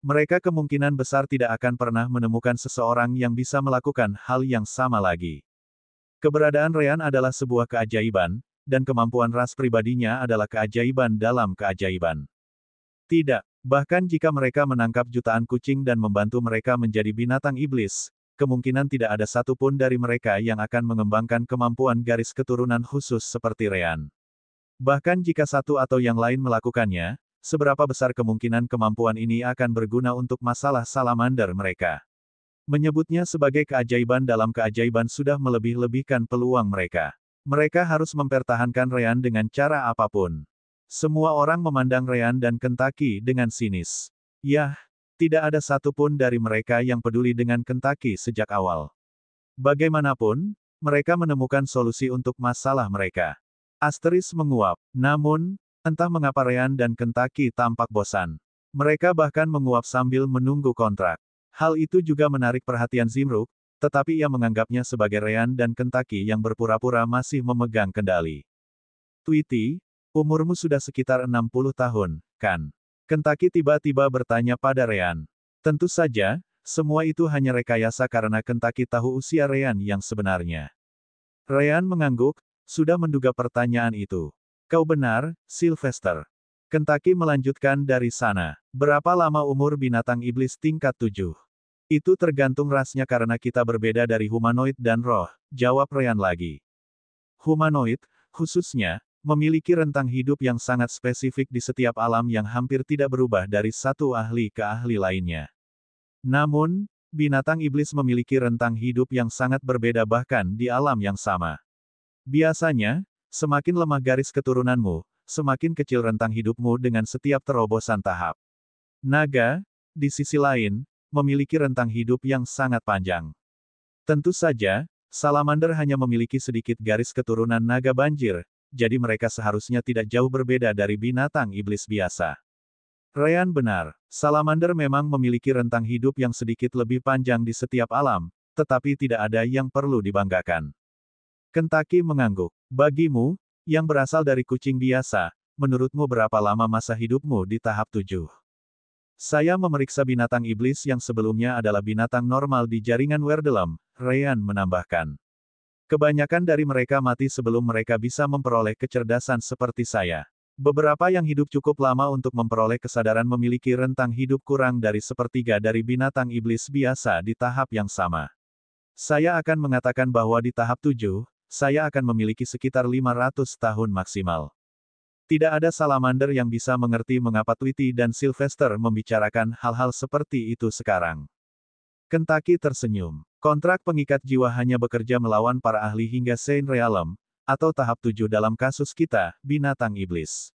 Mereka kemungkinan besar tidak akan pernah menemukan seseorang yang bisa melakukan hal yang sama lagi. Keberadaan Ryan adalah sebuah keajaiban, dan kemampuan ras pribadinya adalah keajaiban dalam keajaiban. Tidak, bahkan jika mereka menangkap jutaan kucing dan membantu mereka menjadi binatang iblis, kemungkinan tidak ada satupun dari mereka yang akan mengembangkan kemampuan garis keturunan khusus seperti Ryan. Bahkan jika satu atau yang lain melakukannya, seberapa besar kemungkinan kemampuan ini akan berguna untuk masalah salamander mereka. Menyebutnya sebagai keajaiban dalam keajaiban sudah melebih-lebihkan peluang mereka. Mereka harus mempertahankan Ryan dengan cara apapun. Semua orang memandang Ryan dan Kentucky dengan sinis. Yah, tidak ada satupun dari mereka yang peduli dengan Kentucky sejak awal. Bagaimanapun, mereka menemukan solusi untuk masalah mereka. Asteris menguap. Namun, entah mengapa Ryan dan Kentucky tampak bosan. Mereka bahkan menguap sambil menunggu kontrak. Hal itu juga menarik perhatian Zimruk, tetapi ia menganggapnya sebagai Ryan dan Kentucky yang berpura-pura masih memegang kendali. Tweety, umurmu sudah sekitar 60 tahun, kan? Kentucky tiba-tiba bertanya pada Ryan. Tentu saja, semua itu hanya rekayasa karena Kentucky tahu usia Ryan yang sebenarnya. Ryan mengangguk, sudah menduga pertanyaan itu. Kau benar, Sylvester. Kentucky melanjutkan dari sana. Berapa lama umur binatang iblis tingkat 7? Itu tergantung rasnya karena kita berbeda dari humanoid dan roh, jawab Ryan lagi. Humanoid, khususnya, memiliki rentang hidup yang sangat spesifik di setiap alam yang hampir tidak berubah dari satu ahli ke ahli lainnya. Namun, binatang iblis memiliki rentang hidup yang sangat berbeda bahkan di alam yang sama. Biasanya, semakin lemah garis keturunanmu, semakin kecil rentang hidupmu dengan setiap terobosan tahap. Naga, di sisi lain, memiliki rentang hidup yang sangat panjang. Tentu saja, salamander hanya memiliki sedikit garis keturunan naga banjir, jadi mereka seharusnya tidak jauh berbeda dari binatang iblis biasa. Ryan benar, salamander memang memiliki rentang hidup yang sedikit lebih panjang di setiap alam, tetapi tidak ada yang perlu dibanggakan. Kentucky mengangguk. Bagimu, yang berasal dari kucing biasa, menurutmu berapa lama masa hidupmu di tahap 7? Saya memeriksa binatang iblis yang sebelumnya adalah binatang normal di jaringan Werdelem, Ryan menambahkan. Kebanyakan dari mereka mati sebelum mereka bisa memperoleh kecerdasan seperti saya. Beberapa yang hidup cukup lama untuk memperoleh kesadaran memiliki rentang hidup kurang dari sepertiga dari binatang iblis biasa di tahap yang sama. Saya akan mengatakan bahwa di tahap 7, saya akan memiliki sekitar 500 tahun maksimal. Tidak ada salamander yang bisa mengerti mengapa Tweety dan Sylvester membicarakan hal-hal seperti itu sekarang. Kentucky tersenyum. Kontrak pengikat jiwa hanya bekerja melawan para ahli hingga Saint Realm, atau tahap 7 dalam kasus kita, binatang iblis.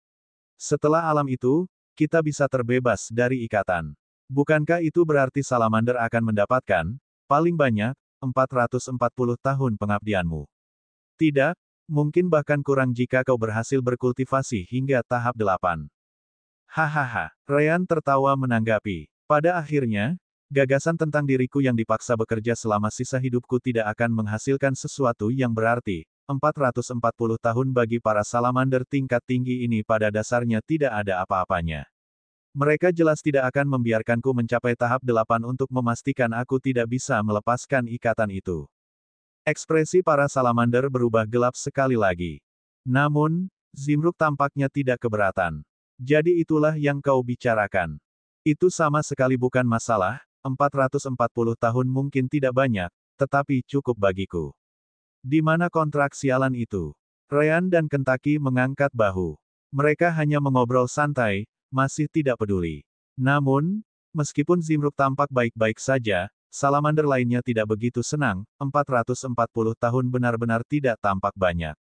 Setelah alam itu, kita bisa terbebas dari ikatan. Bukankah itu berarti salamander akan mendapatkan, paling banyak, 440 tahun pengabdianmu? Tidak, mungkin bahkan kurang jika kau berhasil berkultivasi hingga tahap 8. Hahaha, Ryan tertawa menanggapi. Pada akhirnya, gagasan tentang diriku yang dipaksa bekerja selama sisa hidupku tidak akan menghasilkan sesuatu yang berarti. 440 tahun bagi para salamander tingkat tinggi ini pada dasarnya tidak ada apa-apanya. Mereka jelas tidak akan membiarkanku mencapai tahap 8 untuk memastikan aku tidak bisa melepaskan ikatan itu. Ekspresi para salamander berubah gelap sekali lagi. Namun, Zimruk tampaknya tidak keberatan. Jadi itulah yang kau bicarakan. Itu sama sekali bukan masalah. 440 tahun mungkin tidak banyak, tetapi cukup bagiku. Di mana kontrak sialan itu? Ryan dan Kentucky mengangkat bahu. Mereka hanya mengobrol santai, masih tidak peduli. Namun, meskipun Zimruk tampak baik-baik saja, salamander lainnya tidak begitu senang. 440 tahun benar-benar tidak tampak banyak.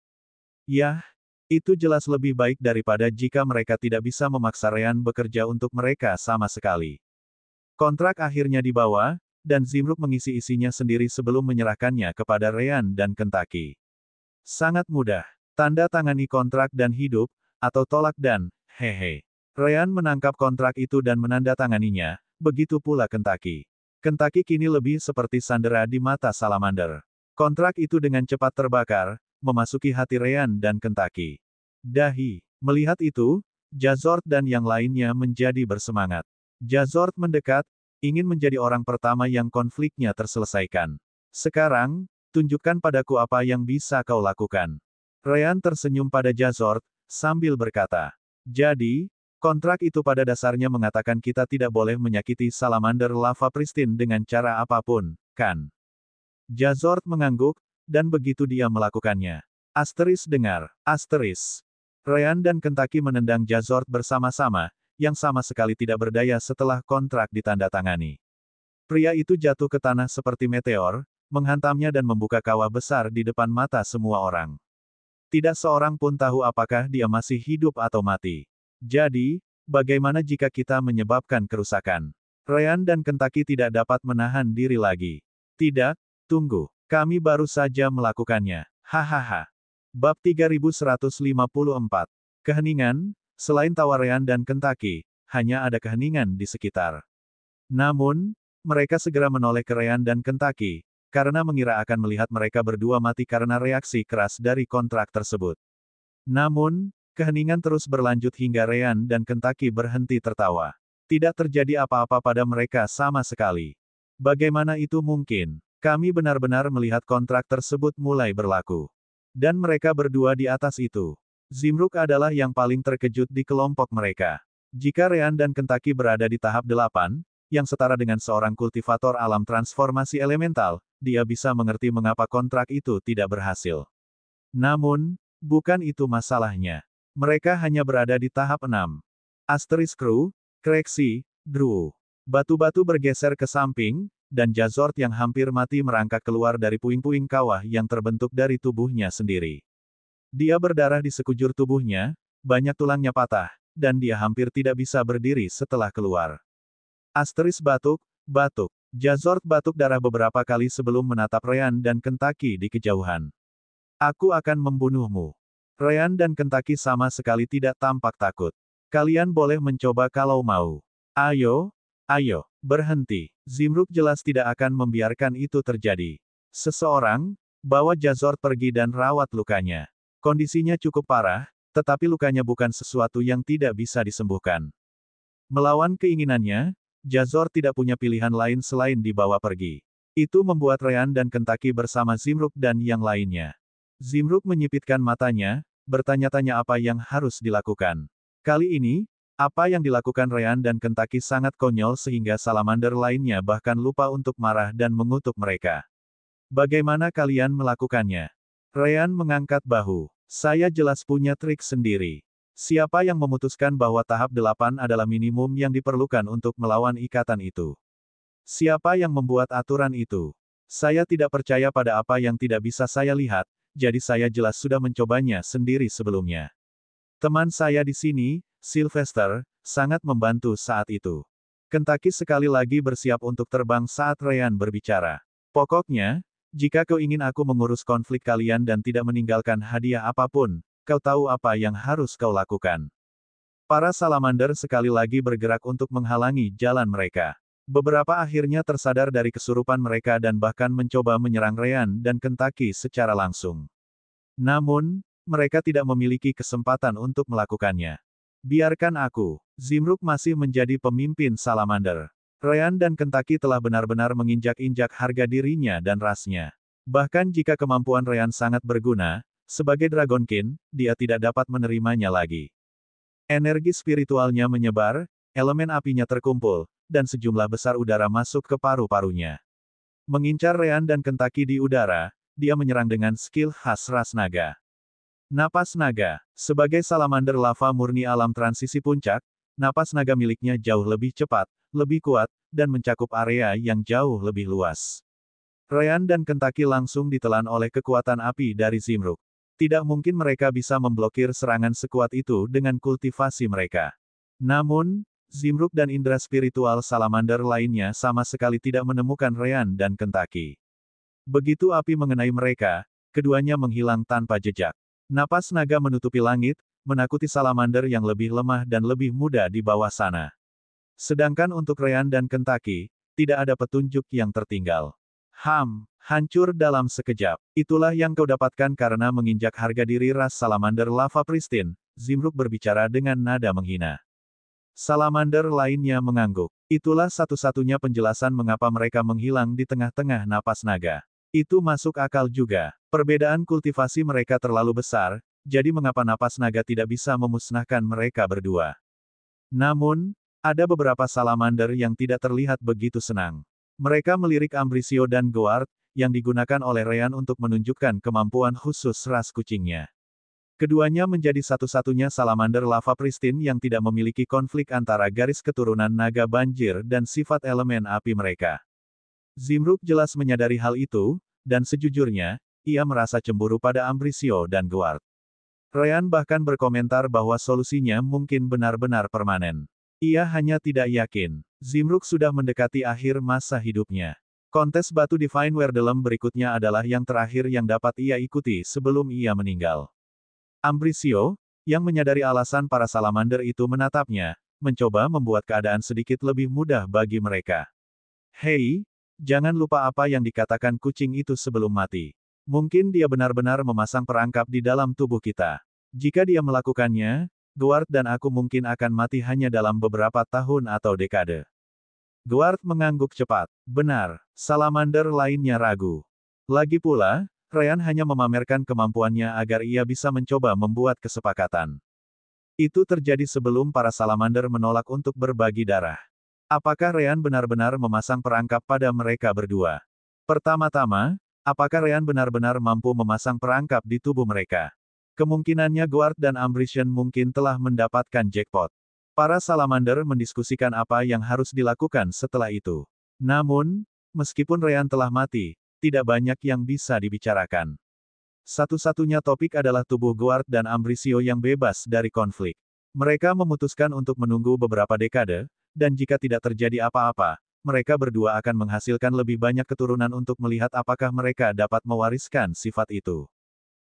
Yah, itu jelas lebih baik daripada jika mereka tidak bisa memaksa Ryan bekerja untuk mereka sama sekali. Kontrak akhirnya dibawa, dan Zimruk mengisi isinya sendiri sebelum menyerahkannya kepada Ryan dan Kentucky. Sangat mudah. Tanda tangani kontrak dan hidup, atau tolak dan, hehe. Ryan menangkap kontrak itu dan menandatanganinya, begitu pula Kentucky. Kentucky kini lebih seperti sandera di mata salamander. Kontrak itu dengan cepat terbakar, memasuki hati Ryan dan Kentucky. Dahi. Melihat itu, Jazort dan yang lainnya menjadi bersemangat. Jazort mendekat, ingin menjadi orang pertama yang konfliknya terselesaikan. Sekarang, tunjukkan padaku apa yang bisa kau lakukan. Ryan tersenyum pada Jazort, sambil berkata, jadi, kontrak itu pada dasarnya mengatakan kita tidak boleh menyakiti salamander lava pristine dengan cara apapun, kan? Jazort mengangguk, dan begitu dia melakukannya. Asteris dengar, asteris. Ryan dan Kentucky menendang Jazort bersama-sama, yang sama sekali tidak berdaya setelah kontrak ditandatangani. Pria itu jatuh ke tanah seperti meteor, menghantamnya dan membuka kawah besar di depan mata semua orang. Tidak seorang pun tahu apakah dia masih hidup atau mati. Jadi, bagaimana jika kita menyebabkan kerusakan? Ryan dan Kentucky tidak dapat menahan diri lagi. Tidak, tunggu. Kami baru saja melakukannya. Hahaha. Bab 3154. Keheningan, selain tawa Ryan dan Kentucky, hanya ada keheningan di sekitar. Namun, mereka segera menoleh ke Ryan dan Kentucky, karena mengira akan melihat mereka berdua mati karena reaksi keras dari kontrak tersebut. Namun, keheningan terus berlanjut hingga Ryan dan Kentucky berhenti tertawa. Tidak terjadi apa-apa pada mereka sama sekali. Bagaimana itu mungkin? Kami benar-benar melihat kontrak tersebut mulai berlaku. Dan mereka berdua di atas itu. Zimruk adalah yang paling terkejut di kelompok mereka. Jika Ryan dan Kentucky berada di tahap 8, yang setara dengan seorang kultivator alam transformasi elemental, dia bisa mengerti mengapa kontrak itu tidak berhasil. Namun, bukan itu masalahnya. Mereka hanya berada di tahap 6. Asteris Crew, koreksi, Drew. Batu-batu bergeser ke samping, dan Jazort yang hampir mati merangkak keluar dari puing-puing kawah yang terbentuk dari tubuhnya sendiri. Dia berdarah di sekujur tubuhnya, banyak tulangnya patah, dan dia hampir tidak bisa berdiri setelah keluar. Asteris batuk, batuk. Jazort batuk darah beberapa kali sebelum menatap Ryan dan Kentucky di kejauhan. Aku akan membunuhmu. Ryan dan Kentucky sama sekali tidak tampak takut. Kalian boleh mencoba kalau mau. Ayo, ayo, berhenti. Zimruk jelas tidak akan membiarkan itu terjadi. Seseorang, bawa Jazort pergi dan rawat lukanya. Kondisinya cukup parah, tetapi lukanya bukan sesuatu yang tidak bisa disembuhkan. Melawan keinginannya, Jazort tidak punya pilihan lain selain dibawa pergi. Itu membuat Ryan dan Kentucky bersama Zimruk dan yang lainnya. Zimruk menyipitkan matanya, bertanya-tanya apa yang harus dilakukan. Kali ini, apa yang dilakukan Ryan dan Kentucky sangat konyol sehingga salamander lainnya bahkan lupa untuk marah dan mengutuk mereka. Bagaimana kalian melakukannya? Ryan mengangkat bahu. Saya jelas punya trik sendiri. Siapa yang memutuskan bahwa tahap 8 adalah minimum yang diperlukan untuk melawan ikatan itu? Siapa yang membuat aturan itu? Saya tidak percaya pada apa yang tidak bisa saya lihat, jadi saya jelas sudah mencobanya sendiri sebelumnya. Teman saya di sini, Sylvester, sangat membantu saat itu. Kentucky sekali lagi bersiap untuk terbang saat Ryan berbicara. Pokoknya, jika kau ingin aku mengurus konflik kalian dan tidak meninggalkan hadiah apapun, kau tahu apa yang harus kau lakukan. Para salamander sekali lagi bergerak untuk menghalangi jalan mereka. Beberapa akhirnya tersadar dari kesurupan mereka dan bahkan mencoba menyerang Ryan dan Kentucky secara langsung. Namun, mereka tidak memiliki kesempatan untuk melakukannya. Biarkan aku. Zimruk masih menjadi pemimpin salamander. Ryan dan Kentucky telah benar-benar menginjak-injak harga dirinya dan rasnya. Bahkan jika kemampuan Ryan sangat berguna, sebagai Dragonkin, dia tidak dapat menerimanya lagi. Energi spiritualnya menyebar, elemen apinya terkumpul, dan sejumlah besar udara masuk ke paru-parunya. Mengincar Ryan dan Kentucky di udara, dia menyerang dengan skill khas ras naga. Napas naga. Sebagai salamander lava murni alam transisi puncak, napas naga miliknya jauh lebih cepat, lebih kuat, dan mencakup area yang jauh lebih luas. Ryan dan Kentucky langsung ditelan oleh kekuatan api dari Zimruk. Tidak mungkin mereka bisa memblokir serangan sekuat itu dengan kultivasi mereka. Namun, Zimruk dan indera spiritual salamander lainnya sama sekali tidak menemukan Ryan dan Kentucky. Begitu api mengenai mereka, keduanya menghilang tanpa jejak. Napas naga menutupi langit, menakuti salamander yang lebih lemah dan lebih muda di bawah sana. Sedangkan untuk Ryan dan Kentucky, tidak ada petunjuk yang tertinggal. Hancur dalam sekejap. Itulah yang kau dapatkan karena menginjak harga diri ras salamander lava pristine, Zimruk berbicara dengan nada menghina. Salamander lainnya mengangguk. Itulah satu-satunya penjelasan mengapa mereka menghilang di tengah-tengah napas naga. Itu masuk akal juga. Perbedaan kultivasi mereka terlalu besar, jadi mengapa napas naga tidak bisa memusnahkan mereka berdua. Namun, ada beberapa salamander yang tidak terlihat begitu senang. Mereka melirik Ambrisio dan Goard, yang digunakan oleh Ryan untuk menunjukkan kemampuan khusus ras kucingnya. Keduanya menjadi satu-satunya salamander lava pristine yang tidak memiliki konflik antara garis keturunan naga banjir dan sifat elemen api mereka. Zimruk jelas menyadari hal itu, dan sejujurnya, ia merasa cemburu pada Ambrisio dan Goard. Ryan bahkan berkomentar bahwa solusinya mungkin benar-benar permanen. Ia hanya tidak yakin. Zimruk sudah mendekati akhir masa hidupnya. Kontes batu Divine Werdelem berikutnya adalah yang terakhir yang dapat ia ikuti sebelum ia meninggal. Ambrisio, yang menyadari alasan para salamander itu menatapnya, mencoba membuat keadaan sedikit lebih mudah bagi mereka. Hei, jangan lupa apa yang dikatakan kucing itu sebelum mati. Mungkin dia benar-benar memasang perangkap di dalam tubuh kita. Jika dia melakukannya, Goard dan aku mungkin akan mati hanya dalam beberapa tahun atau dekade. Goard mengangguk cepat. Benar, salamander lainnya ragu. Lagi pula, Ryan hanya memamerkan kemampuannya agar ia bisa mencoba membuat kesepakatan. Itu terjadi sebelum para salamander menolak untuk berbagi darah. Apakah Ryan benar-benar memasang perangkap pada mereka berdua? Pertama-tama, apakah Ryan benar-benar mampu memasang perangkap di tubuh mereka? Kemungkinannya Goard dan Ambrosian mungkin telah mendapatkan jackpot. Para salamander mendiskusikan apa yang harus dilakukan setelah itu. Namun, meskipun Ryan telah mati, tidak banyak yang bisa dibicarakan. Satu-satunya topik adalah tubuh Goard dan Ambrisio yang bebas dari konflik. Mereka memutuskan untuk menunggu beberapa dekade, dan jika tidak terjadi apa-apa, mereka berdua akan menghasilkan lebih banyak keturunan untuk melihat apakah mereka dapat mewariskan sifat itu.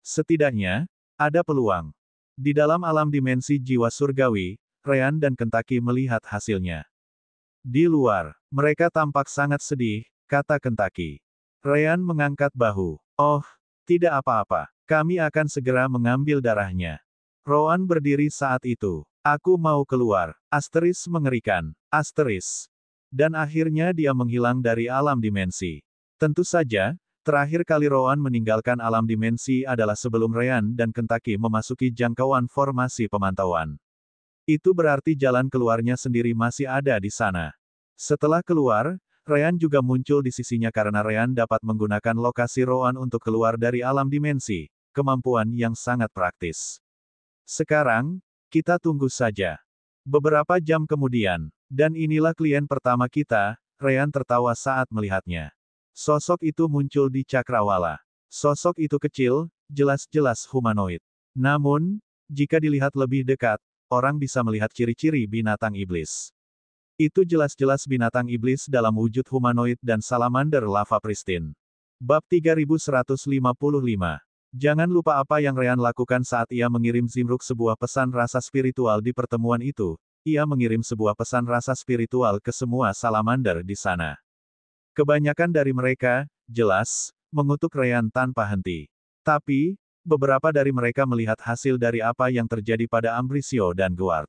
Setidaknya, ada peluang. Di dalam alam dimensi jiwa surgawi, Ryan dan Kentucky melihat hasilnya. Di luar, mereka tampak sangat sedih, kata Kentucky. Ryan mengangkat bahu. Oh, tidak apa-apa. Kami akan segera mengambil darahnya. Rowan berdiri saat itu. Aku mau keluar. Asteris mengerikan. Asteris. Dan akhirnya dia menghilang dari alam dimensi. Tentu saja, terakhir kali Rowan meninggalkan alam dimensi adalah sebelum Ryan dan Kentucky memasuki jangkauan formasi pemantauan. Itu berarti jalan keluarnya sendiri masih ada di sana. Setelah keluar, Ryan juga muncul di sisinya karena Ryan dapat menggunakan lokasi Rowan untuk keluar dari alam dimensi, kemampuan yang sangat praktis. Sekarang, kita tunggu saja. Beberapa jam kemudian, dan inilah klien pertama kita, Ryan tertawa saat melihatnya. Sosok itu muncul di cakrawala. Sosok itu kecil, jelas-jelas humanoid. Namun, jika dilihat lebih dekat, orang bisa melihat ciri-ciri binatang iblis. Itu jelas-jelas binatang iblis dalam wujud humanoid dan salamander lava pristine. Bab 3155. Jangan lupa apa yang Ryan lakukan saat ia mengirim Zimruk sebuah pesan rasa spiritual di pertemuan itu. Ia mengirim sebuah pesan rasa spiritual ke semua salamander di sana. Kebanyakan dari mereka, jelas, mengutuk Ryan tanpa henti. Tapi, beberapa dari mereka melihat hasil dari apa yang terjadi pada Ambrisio dan Goard.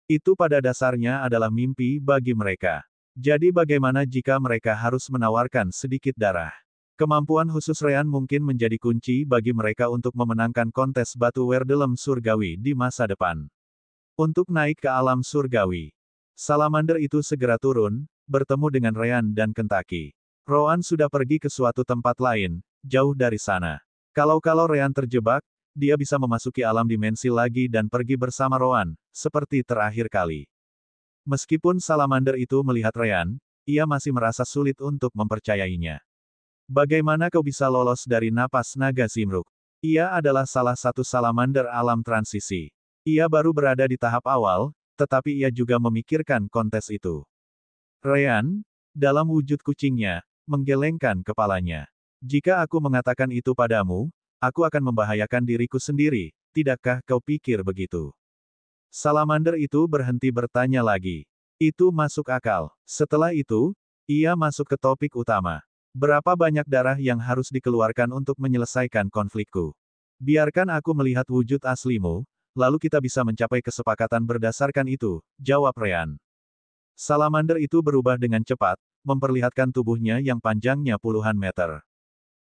Itu pada dasarnya adalah mimpi bagi mereka. Jadi bagaimana jika mereka harus menawarkan sedikit darah? Kemampuan khusus Ryan mungkin menjadi kunci bagi mereka untuk memenangkan kontes batu Werdelem surgawi di masa depan. Untuk naik ke alam surgawi. Salamander itu segera turun, bertemu dengan Ryan dan Kentucky. Rowan sudah pergi ke suatu tempat lain, jauh dari sana. Kalau Ryan terjebak, dia bisa memasuki alam dimensi lagi dan pergi bersama Rowan, seperti terakhir kali. Meskipun salamander itu melihat Ryan, ia masih merasa sulit untuk mempercayainya. Bagaimana kau bisa lolos dari napas naga Zimruk? Ia adalah salah satu salamander alam transisi. Ia baru berada di tahap awal, tetapi ia juga memikirkan kontes itu. Ryan, dalam wujud kucingnya, menggelengkan kepalanya. Jika aku mengatakan itu padamu, aku akan membahayakan diriku sendiri, tidakkah kau pikir begitu? Salamander itu berhenti bertanya lagi. Itu masuk akal. Setelah itu, Ia masuk ke topik utama. Berapa banyak darah yang harus dikeluarkan untuk menyelesaikan konflikku? Biarkan aku melihat wujud aslimu, lalu kita bisa mencapai kesepakatan berdasarkan itu, jawab Ryan. Salamander itu berubah dengan cepat, memperlihatkan tubuhnya yang panjangnya puluhan meter.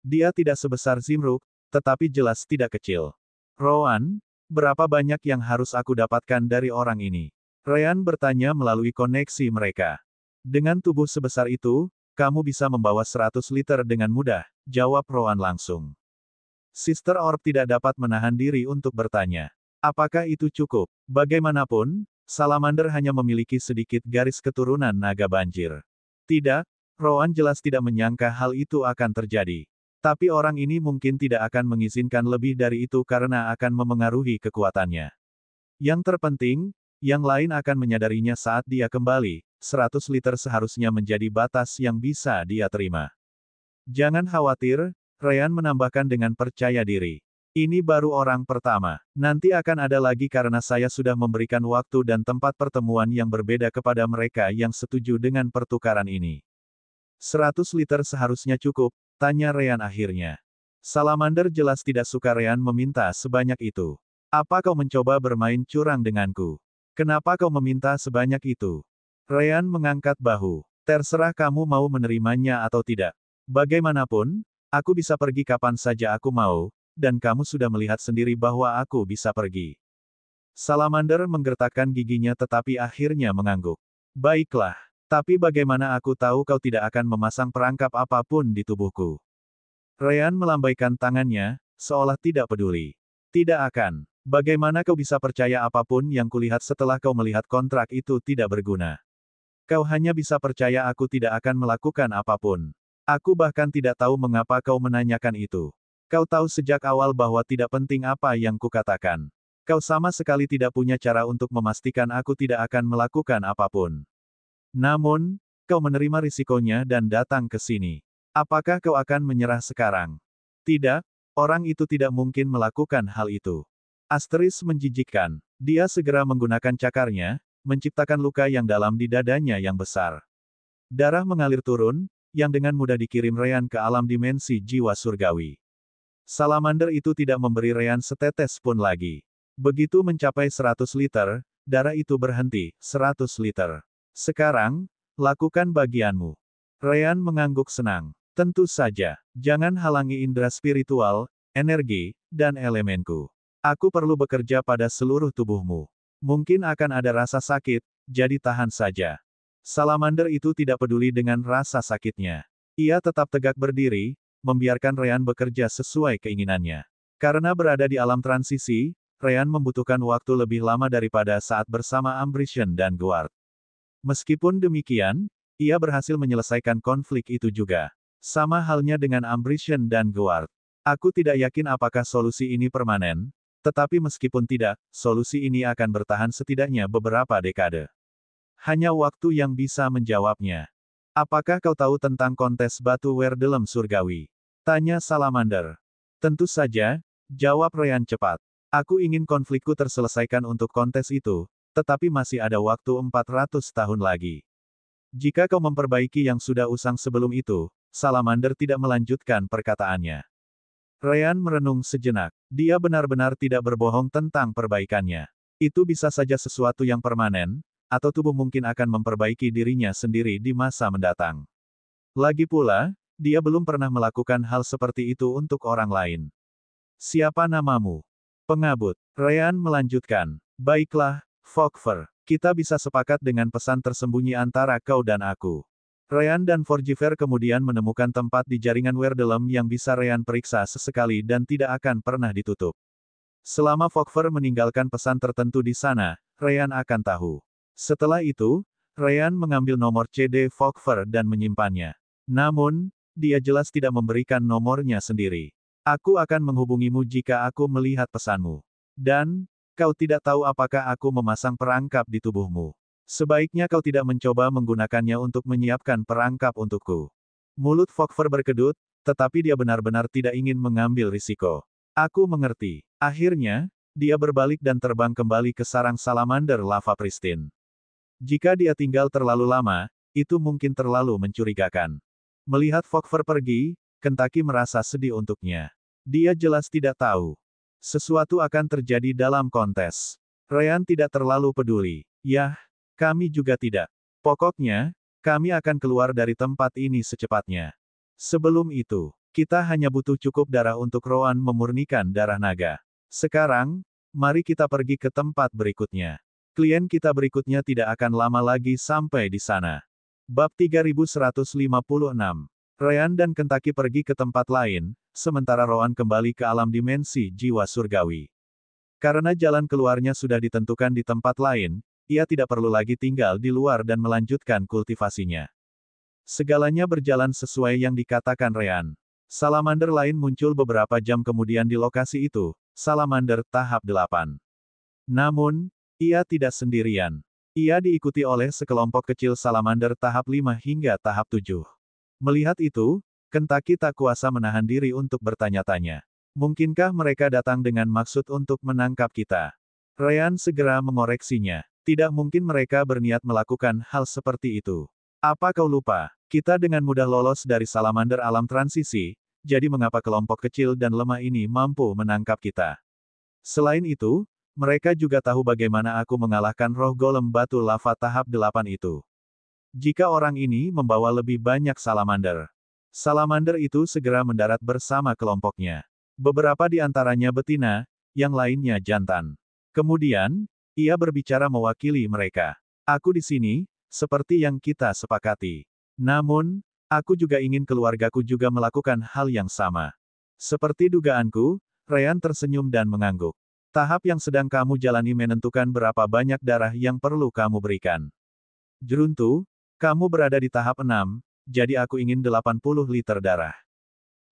Dia tidak sebesar Zimruk, tetapi jelas tidak kecil. Rowan, berapa banyak yang harus aku dapatkan dari orang ini? Ryan bertanya melalui koneksi mereka. Dengan tubuh sebesar itu, kamu bisa membawa 100 liter dengan mudah, jawab Rowan langsung. Sister Orb tidak dapat menahan diri untuk bertanya. Apakah itu cukup? Bagaimanapun, Salamander hanya memiliki sedikit garis keturunan naga banjir. Tidak, Rowan jelas tidak menyangka hal itu akan terjadi. Tapi orang ini mungkin tidak akan mengizinkan lebih dari itu karena akan memengaruhi kekuatannya. Yang terpenting, yang lain akan menyadarinya saat dia kembali, 100 liter seharusnya menjadi batas yang bisa dia terima. Jangan khawatir, Ryan menambahkan dengan percaya diri. Ini baru orang pertama. Nanti akan ada lagi karena saya sudah memberikan waktu dan tempat pertemuan yang berbeda kepada mereka yang setuju dengan pertukaran ini. 100 liter seharusnya cukup, tanya Ryan akhirnya. Salamander jelas tidak suka Ryan meminta sebanyak itu. Apa kau mencoba bermain curang denganku? Kenapa kau meminta sebanyak itu? Ryan mengangkat bahu. Terserah kamu mau menerimanya atau tidak. Bagaimanapun, aku bisa pergi kapan saja aku mau, dan kamu sudah melihat sendiri bahwa aku bisa pergi. Salamander menggertakkan giginya tetapi akhirnya mengangguk. Baiklah. Tapi bagaimana aku tahu kau tidak akan memasang perangkap apapun di tubuhku? Ryan melambaikan tangannya, seolah tidak peduli. Tidak akan. Bagaimana kau bisa percaya apapun yang kulihat setelah kau melihat kontrak itu tidak berguna? Kau hanya bisa percaya aku tidak akan melakukan apapun. Aku bahkan tidak tahu mengapa kau menanyakan itu. Kau tahu sejak awal bahwa tidak penting apa yang kukatakan. Kau sama sekali tidak punya cara untuk memastikan aku tidak akan melakukan apapun. Namun, kau menerima risikonya dan datang ke sini. Apakah kau akan menyerah sekarang? Tidak, orang itu tidak mungkin melakukan hal itu. Asteris menjijikkan. Dia segera menggunakan cakarnya, menciptakan luka yang dalam di dadanya yang besar. Darah mengalir turun, yang dengan mudah dikirim Ryan ke alam dimensi jiwa surgawi. Salamander itu tidak memberi Ryan setetes pun lagi. Begitu mencapai 100 liter, darah itu berhenti, 100 liter. Sekarang, lakukan bagianmu. Ryan mengangguk senang. Tentu saja, jangan halangi indera spiritual, energi, dan elemenku. Aku perlu bekerja pada seluruh tubuhmu. Mungkin akan ada rasa sakit, jadi tahan saja. Salamander itu tidak peduli dengan rasa sakitnya. Ia tetap tegak berdiri, membiarkan Ryan bekerja sesuai keinginannya. Karena berada di alam transisi, Ryan membutuhkan waktu lebih lama daripada saat bersama Ambrosian dan Guard. Meskipun demikian, ia berhasil menyelesaikan konflik itu juga. Sama halnya dengan Ambrosian dan Guard. Aku tidak yakin apakah solusi ini permanen, tetapi meskipun tidak, solusi ini akan bertahan setidaknya beberapa dekade. Hanya waktu yang bisa menjawabnya. Apakah kau tahu tentang kontes batu Werdelem surgawi? Tanya Salamander. Tentu saja, jawab Ryan cepat. Aku ingin konflikku terselesaikan untuk kontes itu, tetapi masih ada waktu 400 tahun lagi. Jika kau memperbaiki yang sudah usang sebelum itu, Salamander tidak melanjutkan perkataannya. Ryan merenung sejenak. Dia benar-benar tidak berbohong tentang perbaikannya. Itu bisa saja sesuatu yang permanen, atau tubuh mungkin akan memperbaiki dirinya sendiri di masa mendatang. Lagi pula, dia belum pernah melakukan hal seperti itu untuk orang lain. Siapa namamu? Pengabut. Ryan melanjutkan. Baiklah, Fogver, kita bisa sepakat dengan pesan tersembunyi antara kau dan aku. Ryan dan Forgiver kemudian menemukan tempat di jaringan Werdelem yang bisa Ryan periksa sesekali dan tidak akan pernah ditutup. Selama Fogver meninggalkan pesan tertentu di sana, Ryan akan tahu. Setelah itu, Ryan mengambil nomor CD Fogver dan menyimpannya. Namun, dia jelas tidak memberikan nomornya sendiri. Aku akan menghubungimu jika aku melihat pesanmu. Dan, kau tidak tahu apakah aku memasang perangkap di tubuhmu. Sebaiknya kau tidak mencoba menggunakannya untuk menyiapkan perangkap untukku. Mulut Fogver berkedut, tetapi dia benar-benar tidak ingin mengambil risiko. Aku mengerti. Akhirnya, dia berbalik dan terbang kembali ke sarang salamander lava pristine. Jika dia tinggal terlalu lama, itu mungkin terlalu mencurigakan. Melihat Fogver pergi, Kentucky merasa sedih untuknya. Dia jelas tidak tahu. Sesuatu akan terjadi dalam kontes. Ryan tidak terlalu peduli. Yah, kami juga tidak. Pokoknya, kami akan keluar dari tempat ini secepatnya. Sebelum itu, kita hanya butuh cukup darah untuk Rowan memurnikan darah naga. Sekarang, mari kita pergi ke tempat berikutnya. Klien kita berikutnya tidak akan lama lagi sampai di sana. Bab 3156. Ryan dan Kentucky pergi ke tempat lain, sementara Rowan kembali ke alam dimensi jiwa surgawi. Karena jalan keluarnya sudah ditentukan di tempat lain, ia tidak perlu lagi tinggal di luar dan melanjutkan kultivasinya. Segalanya berjalan sesuai yang dikatakan Ryan. Salamander lain muncul beberapa jam kemudian di lokasi itu, Salamander tahap 8. Namun, ia tidak sendirian. Ia diikuti oleh sekelompok kecil Salamander tahap 5 hingga tahap 7. Melihat itu, Kentucky tak kuasa menahan diri untuk bertanya-tanya. Mungkinkah mereka datang dengan maksud untuk menangkap kita? Ryan segera mengoreksinya. Tidak mungkin mereka berniat melakukan hal seperti itu. Apa kau lupa? Kita dengan mudah lolos dari Salamander alam transisi, jadi mengapa kelompok kecil dan lemah ini mampu menangkap kita? Selain itu, mereka juga tahu bagaimana aku mengalahkan roh golem batu lava tahap 8 itu. Jika orang ini membawa lebih banyak Salamander. Salamander itu segera mendarat bersama kelompoknya. Beberapa di antaranya betina, yang lainnya jantan. Kemudian, ia berbicara mewakili mereka. Aku di sini, seperti yang kita sepakati. Namun, aku juga ingin keluargaku juga melakukan hal yang sama. Seperti dugaanku, Ryan tersenyum dan mengangguk. Tahap yang sedang kamu jalani menentukan berapa banyak darah yang perlu kamu berikan. Jeruntu, kamu berada di tahap 6, jadi aku ingin 80 liter darah.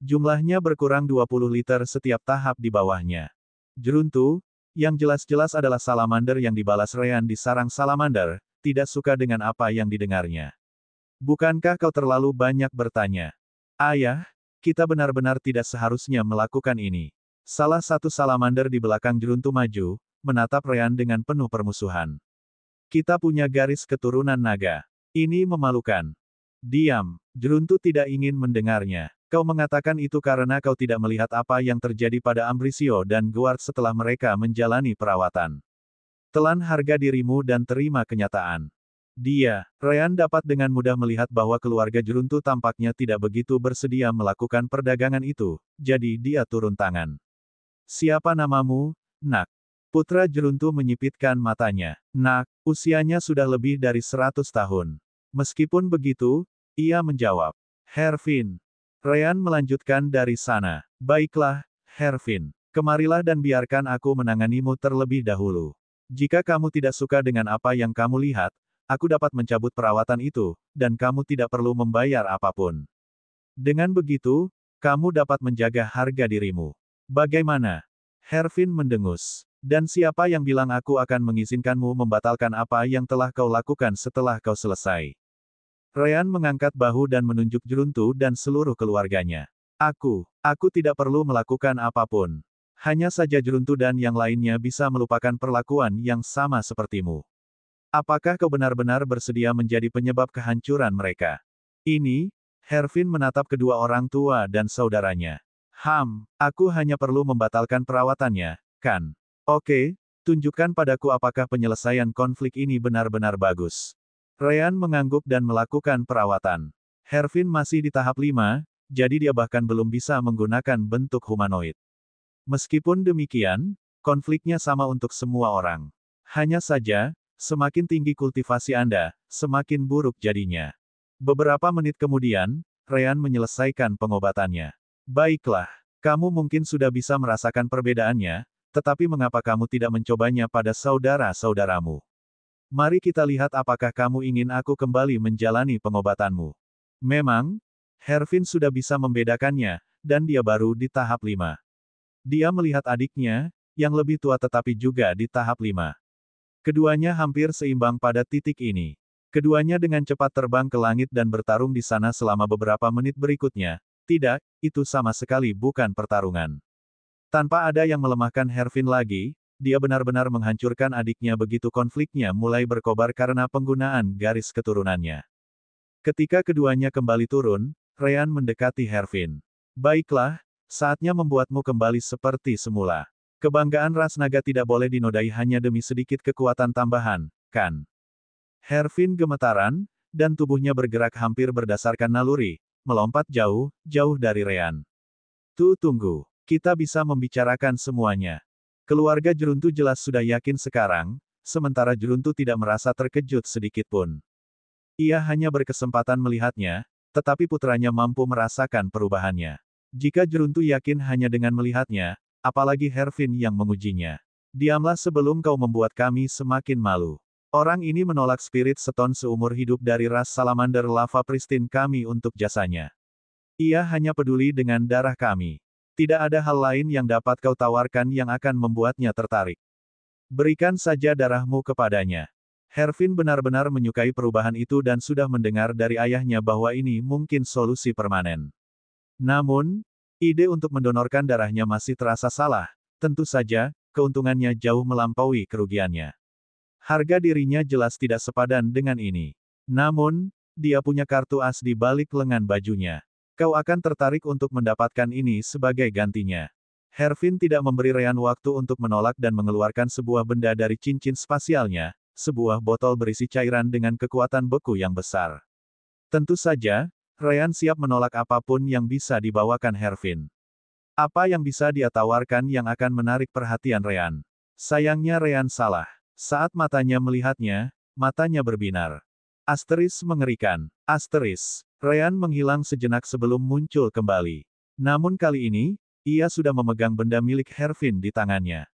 Jumlahnya berkurang 20 liter setiap tahap di bawahnya. Jeruntu, yang jelas-jelas adalah Salamander yang dibalas Ryan di sarang Salamander, tidak suka dengan apa yang didengarnya. Bukankah kau terlalu banyak bertanya? Ayah, kita benar-benar tidak seharusnya melakukan ini. Salah satu Salamander di belakang Jeruntu maju, menatap Ryan dengan penuh permusuhan. Kita punya garis keturunan naga. Ini memalukan. Diam. Jeruntu tidak ingin mendengarnya. Kau mengatakan itu karena kau tidak melihat apa yang terjadi pada Ambrisio dan Guard setelah mereka menjalani perawatan. Telan harga dirimu dan terima kenyataan. Ryan dapat dengan mudah melihat bahwa keluarga Jeruntu tampaknya tidak begitu bersedia melakukan perdagangan itu, jadi dia turun tangan. Siapa namamu, Nak? Putra Jeruntu menyipitkan matanya. Nak, usianya sudah lebih dari 100 tahun. Meskipun begitu, ia menjawab. Hervin. Ryan melanjutkan dari sana. Baiklah, Hervin. Kemarilah dan biarkan aku menanganimu terlebih dahulu. Jika kamu tidak suka dengan apa yang kamu lihat, aku dapat mencabut perawatan itu, dan kamu tidak perlu membayar apapun. Dengan begitu, kamu dapat menjaga harga dirimu. Bagaimana? Hervin mendengus. Dan siapa yang bilang aku akan mengizinkanmu membatalkan apa yang telah kau lakukan setelah kau selesai? Ryan mengangkat bahu dan menunjuk Jeruntu dan seluruh keluarganya. Aku tidak perlu melakukan apapun. Hanya saja Jeruntu dan yang lainnya bisa melupakan perlakuan yang sama sepertimu. Apakah kau benar-benar bersedia menjadi penyebab kehancuran mereka? Ini, Hervin menatap kedua orang tua dan saudaranya. Aku hanya perlu membatalkan perawatannya, kan? Oke, tunjukkan padaku apakah penyelesaian konflik ini benar-benar bagus. Ryan mengangguk dan melakukan perawatan. Hervin masih di tahap 5, jadi dia bahkan belum bisa menggunakan bentuk humanoid. Meskipun demikian, konfliknya sama untuk semua orang. Hanya saja, semakin tinggi kultivasi Anda, semakin buruk jadinya. Beberapa menit kemudian, Ryan menyelesaikan pengobatannya. Baiklah, kamu mungkin sudah bisa merasakan perbedaannya, tetapi mengapa kamu tidak mencobanya pada saudara-saudaramu? Mari kita lihat apakah kamu ingin aku kembali menjalani pengobatanmu. Memang, Hervin sudah bisa membedakannya, dan dia baru di tahap 5. Dia melihat adiknya, yang lebih tua tetapi juga di tahap 5. Keduanya hampir seimbang pada titik ini. Keduanya dengan cepat terbang ke langit dan bertarung di sana selama beberapa menit berikutnya. Tidak, itu sama sekali bukan pertarungan. Tanpa ada yang melemahkan Hervin lagi, dia benar-benar menghancurkan adiknya begitu konfliknya mulai berkobar karena penggunaan garis keturunannya. Ketika keduanya kembali turun, Ryan mendekati Hervin. Baiklah, saatnya membuatmu kembali seperti semula. Kebanggaan ras naga tidak boleh dinodai hanya demi sedikit kekuatan tambahan, kan? Hervin gemetaran, dan tubuhnya bergerak hampir berdasarkan naluri, melompat jauh, jauh dari Ryan. Tunggu. Kita bisa membicarakan semuanya. Keluarga Jeruntu jelas sudah yakin sekarang, sementara Jeruntu tidak merasa terkejut sedikitpun. Ia hanya berkesempatan melihatnya, tetapi putranya mampu merasakan perubahannya. Jika Jeruntu yakin hanya dengan melihatnya, apalagi Hervin yang mengujinya. Diamlah sebelum kau membuat kami semakin malu. Orang ini menolak spirit Stone seumur hidup dari ras salamander lava pristine kami untuk jasanya. Ia hanya peduli dengan darah kami. Tidak ada hal lain yang dapat kau tawarkan yang akan membuatnya tertarik. Berikan saja darahmu kepadanya. Hervin benar-benar menyukai perubahan itu dan sudah mendengar dari ayahnya bahwa ini mungkin solusi permanen. Namun, ide untuk mendonorkan darahnya masih terasa salah. Tentu saja, keuntungannya jauh melampaui kerugiannya. Harga dirinya jelas tidak sepadan dengan ini. Namun, dia punya kartu as di balik lengan bajunya. Kau akan tertarik untuk mendapatkan ini sebagai gantinya. Hervin tidak memberi Ryan waktu untuk menolak dan mengeluarkan sebuah benda dari cincin spasialnya, sebuah botol berisi cairan dengan kekuatan beku yang besar. Tentu saja, Ryan siap menolak apapun yang bisa dibawakan Hervin. Apa yang bisa dia tawarkan yang akan menarik perhatian Ryan? Sayangnya Ryan salah. Saat matanya melihatnya, matanya berbinar. Asteris mengerikan. Asteris. Ryan menghilang sejenak sebelum muncul kembali. Namun kali ini, ia sudah memegang benda milik Hervin di tangannya.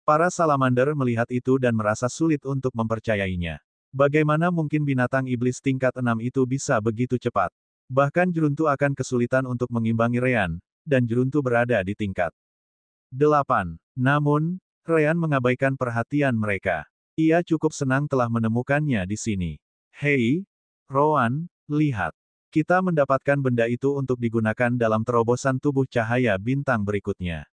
Para salamander melihat itu dan merasa sulit untuk mempercayainya. Bagaimana mungkin binatang iblis tingkat 6 itu bisa begitu cepat? Bahkan Jeruntu akan kesulitan untuk mengimbangi Ryan, dan Jeruntu berada di tingkat 8. Namun, Ryan mengabaikan perhatian mereka. Ia cukup senang telah menemukannya di sini. Hei, Rowan, lihat. Kita mendapatkan benda itu untuk digunakan dalam terobosan tubuh cahaya bintang berikutnya.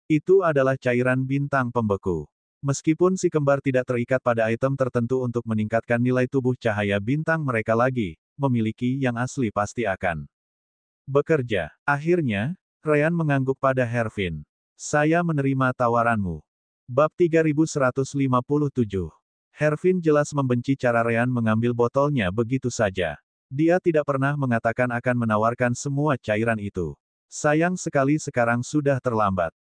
Itu adalah cairan bintang pembeku. Meskipun si kembar tidak terikat pada item tertentu untuk meningkatkan nilai tubuh cahaya bintang mereka lagi, memiliki yang asli pasti akan bekerja. Akhirnya, Ryan mengangguk pada Hervin. Saya menerima tawaranmu. Bab 3157. Hervin jelas membenci cara Ryan mengambil botolnya begitu saja. Dia tidak pernah mengatakan akan menawarkan semua cairan itu. Sayang sekali sekarang sudah terlambat.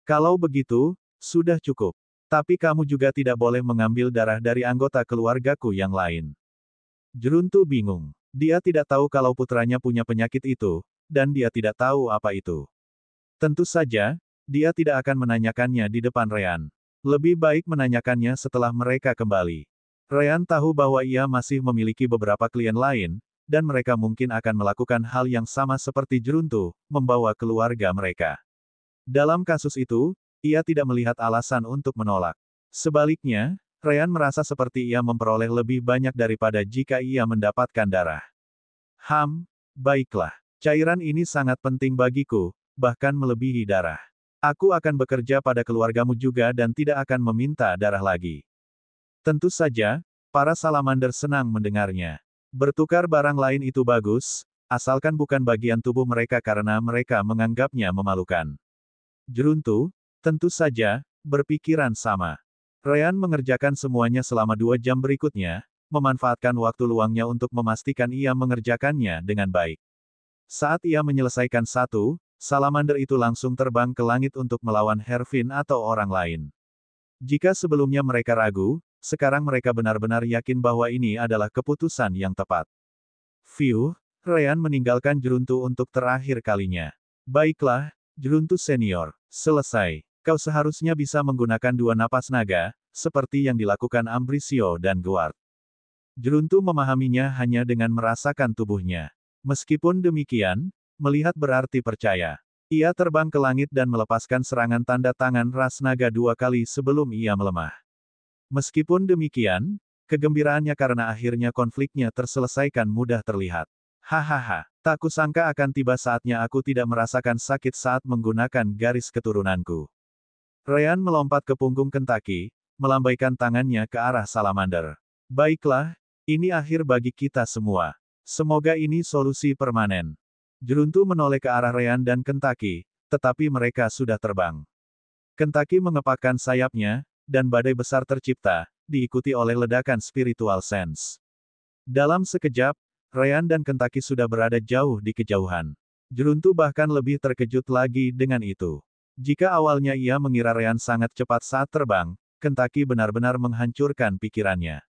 Kalau begitu, sudah cukup. Tapi kamu juga tidak boleh mengambil darah dari anggota keluargaku yang lain. Jeruntu bingung. Dia tidak tahu kalau putranya punya penyakit itu, dan dia tidak tahu apa itu. Tentu saja, dia tidak akan menanyakannya di depan Ryan. Lebih baik menanyakannya setelah mereka kembali. Ryan tahu bahwa ia masih memiliki beberapa klien lain, dan mereka mungkin akan melakukan hal yang sama seperti Jeruntu, membawa keluarga mereka. Dalam kasus itu, ia tidak melihat alasan untuk menolak. Sebaliknya, Ryan merasa seperti ia memperoleh lebih banyak daripada jika ia mendapatkan darah. Baiklah. Cairan ini sangat penting bagiku, bahkan melebihi darah. Aku akan bekerja pada keluargamu juga dan tidak akan meminta darah lagi. Tentu saja, para salamander senang mendengarnya. Bertukar barang lain itu bagus, asalkan bukan bagian tubuh mereka karena mereka menganggapnya memalukan. Jeruntu, tentu saja, berpikiran sama. Ryan mengerjakan semuanya selama 2 jam berikutnya, memanfaatkan waktu luangnya untuk memastikan ia mengerjakannya dengan baik. Saat ia menyelesaikan satu, salamander itu langsung terbang ke langit untuk melawan Hervin atau orang lain. Jika sebelumnya mereka ragu, sekarang mereka benar-benar yakin bahwa ini adalah keputusan yang tepat. Ryan meninggalkan Jeruntu untuk terakhir kalinya. Baiklah, Jeruntu senior, selesai. Kau seharusnya bisa menggunakan 2 napas naga, seperti yang dilakukan Ambrisio dan Guard. Jeruntu memahaminya hanya dengan merasakan tubuhnya. Meskipun demikian, melihat berarti percaya. Ia terbang ke langit dan melepaskan serangan tanda tangan ras naga 2 kali sebelum ia melemah. Meskipun demikian, kegembiraannya karena akhirnya konfliknya terselesaikan mudah terlihat. Hahaha, tak kusangka akan tiba saatnya aku tidak merasakan sakit saat menggunakan garis keturunanku. Ryan melompat ke punggung Kentaki, melambaikan tangannya ke arah salamander. Baiklah, Ini akhir bagi kita semua. Semoga ini solusi permanen. Jeruntu menoleh ke arah Ryan dan Kentucky, tetapi mereka sudah terbang. Kentucky mengepakkan sayapnya, dan badai besar tercipta, diikuti oleh ledakan spiritual sense. Dalam sekejap, Ryan dan Kentucky sudah berada jauh di kejauhan. Jeruntu bahkan lebih terkejut lagi dengan itu. Jika awalnya ia mengira Ryan sangat cepat saat terbang, Kentucky benar-benar menghancurkan pikirannya.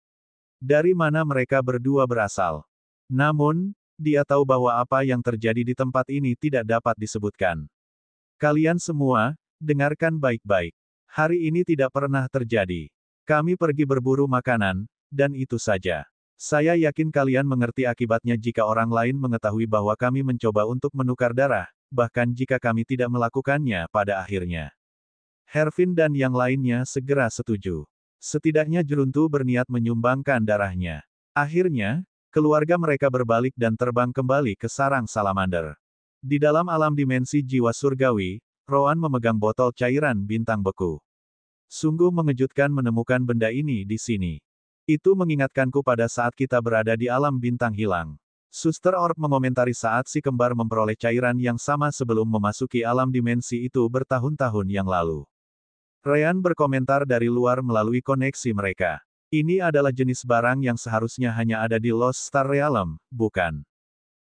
Dari mana mereka berdua berasal? Namun, dia tahu bahwa apa yang terjadi di tempat ini tidak dapat disebutkan. Kalian semua, dengarkan baik-baik. Hari ini tidak pernah terjadi. Kami pergi berburu makanan, dan itu saja. Saya yakin kalian mengerti akibatnya jika orang lain mengetahui bahwa kami mencoba untuk menukar darah, bahkan jika kami tidak melakukannya pada akhirnya. Hervin dan yang lainnya segera setuju. Setidaknya Jeruntu berniat menyumbangkan darahnya. Akhirnya, keluarga mereka berbalik dan terbang kembali ke sarang salamander. Di dalam alam dimensi jiwa surgawi, Rowan memegang botol cairan bintang beku. Sungguh mengejutkan menemukan benda ini di sini. Itu mengingatkanku pada saat kita berada di alam bintang hilang. Suster Orb mengomentari saat si kembar memperoleh cairan yang sama sebelum memasuki alam dimensi itu bertahun-tahun yang lalu. Ryan berkomentar dari luar melalui koneksi mereka. Ini adalah jenis barang yang seharusnya hanya ada di Lost Star Realm, bukan?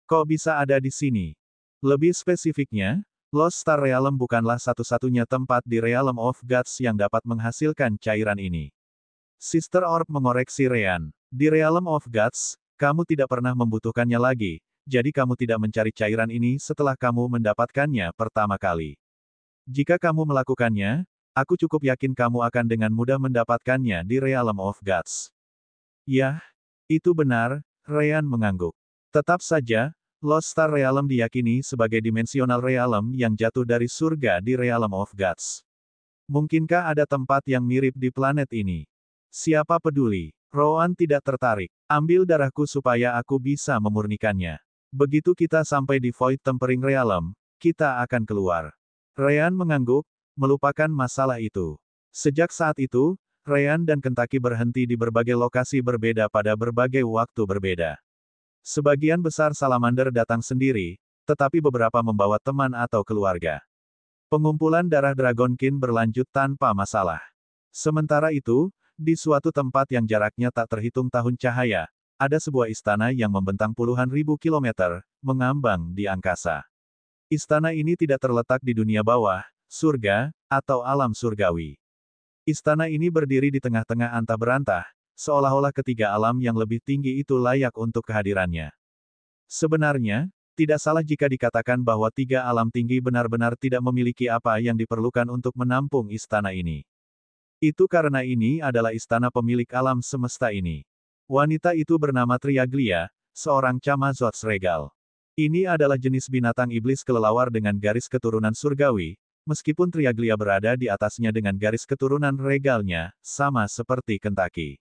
Kok bisa ada di sini? Lebih spesifiknya, Lost Star Realm bukanlah satu-satunya tempat di Realm of Gods yang dapat menghasilkan cairan ini. Sister Orb mengoreksi Ryan. Di Realm of Gods, kamu tidak pernah membutuhkannya lagi, jadi kamu tidak mencari cairan ini setelah kamu mendapatkannya pertama kali. Jika kamu melakukannya, aku cukup yakin kamu akan dengan mudah mendapatkannya di Realm of Gods. Yah, itu benar, Ryan mengangguk. Tetap saja, Lost Star Realm diyakini sebagai dimensional realm yang jatuh dari surga di Realm of Gods. Mungkinkah ada tempat yang mirip di planet ini? Siapa peduli? Rowan tidak tertarik. Ambil darahku supaya aku bisa memurnikannya. Begitu kita sampai di Void Tempering Realm, kita akan keluar. Ryan mengangguk, melupakan masalah itu. Sejak saat itu, Ryan dan Kentucky berhenti di berbagai lokasi berbeda pada berbagai waktu berbeda. Sebagian besar salamander datang sendiri, tetapi beberapa membawa teman atau keluarga. Pengumpulan darah Dragonkin berlanjut tanpa masalah. Sementara itu, di suatu tempat yang jaraknya tak terhitung tahun cahaya, ada sebuah istana yang membentang puluhan ribu kilometer, mengambang di angkasa. Istana ini tidak terletak di dunia bawah, surga, atau alam surgawi. Istana ini berdiri di tengah-tengah antah berantah, seolah-olah ketiga alam yang lebih tinggi itu layak untuk kehadirannya. Sebenarnya, tidak salah jika dikatakan bahwa tiga alam tinggi benar-benar tidak memiliki apa yang diperlukan untuk menampung istana ini. Itu karena ini adalah istana pemilik alam semesta ini. Wanita itu bernama Triaglia, seorang Chamazots regal. Ini adalah jenis binatang iblis kelelawar dengan garis keturunan surgawi, meskipun Triaglia berada di atasnya dengan garis keturunan regalnya, sama seperti Kentucky.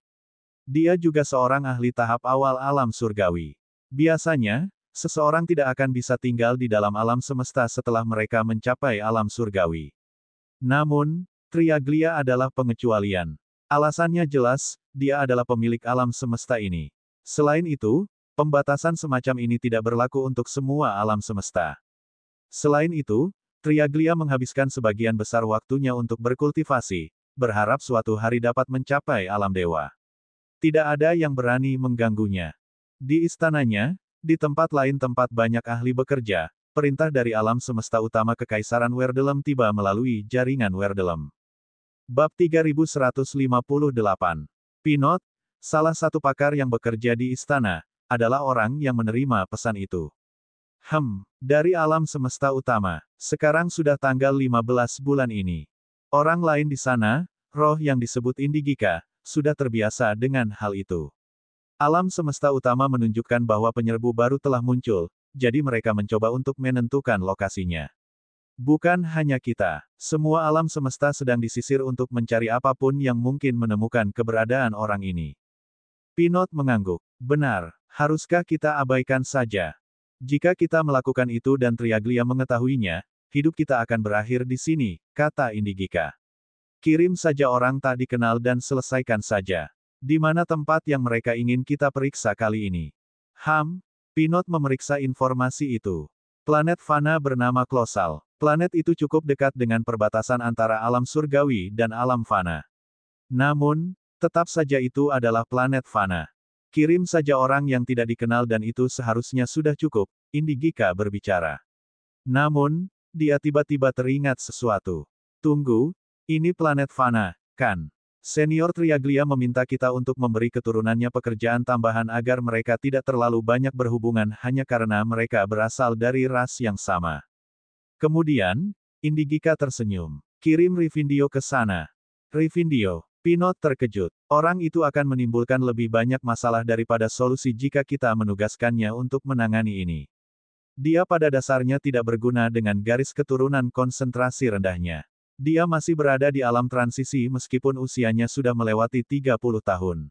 Dia juga seorang ahli tahap awal alam surgawi. Biasanya, seseorang tidak akan bisa tinggal di dalam alam semesta setelah mereka mencapai alam surgawi. Namun, Triaglia adalah pengecualian. Alasannya jelas, dia adalah pemilik alam semesta ini. Selain itu, pembatasan semacam ini tidak berlaku untuk semua alam semesta. Selain itu, Triaglia menghabiskan sebagian besar waktunya untuk berkultivasi, berharap suatu hari dapat mencapai alam dewa. Tidak ada yang berani mengganggunya. Di istananya, di tempat lain tempat banyak ahli bekerja, perintah dari alam semesta utama Kekaisaran Werdelem tiba melalui jaringan Werdelem. Bab 3158. Pinot, salah satu pakar yang bekerja di istana, adalah orang yang menerima pesan itu. Dari alam semesta utama, sekarang sudah tanggal 15 bulan ini. Orang lain di sana, roh yang disebut Indigika, sudah terbiasa dengan hal itu. Alam semesta utama menunjukkan bahwa penyerbu baru telah muncul, jadi mereka mencoba untuk menentukan lokasinya. Bukan hanya kita, semua alam semesta sedang disisir untuk mencari apapun yang mungkin menemukan keberadaan orang ini. Pinot mengangguk. Benar, haruskah kita abaikan saja? Jika kita melakukan itu dan Triaglia mengetahuinya, hidup kita akan berakhir di sini, kata Indigika. Kirim saja orang tak dikenal dan selesaikan saja. Di mana tempat yang mereka ingin kita periksa kali ini? Pinot memeriksa informasi itu. Planet fana bernama Klosal. Planet itu cukup dekat dengan perbatasan antara alam surgawi dan alam fana. Namun, tetap saja itu adalah planet fana. Kirim saja orang yang tidak dikenal dan itu seharusnya sudah cukup, Indigika berbicara. Namun, dia tiba-tiba teringat sesuatu. Tunggu, ini planet fana, kan? Senior Triaglia meminta kita untuk memberi keturunannya pekerjaan tambahan agar mereka tidak terlalu banyak berhubungan hanya karena mereka berasal dari ras yang sama. Kemudian, Indigika tersenyum. Kirim Rivindio ke sana. Rivindio. Pinot terkejut. Orang itu akan menimbulkan lebih banyak masalah daripada solusi jika kita menugaskannya untuk menangani ini. Dia pada dasarnya tidak berguna dengan garis keturunan konsentrasi rendahnya. Dia masih berada di alam transisi meskipun usianya sudah melewati 30 tahun.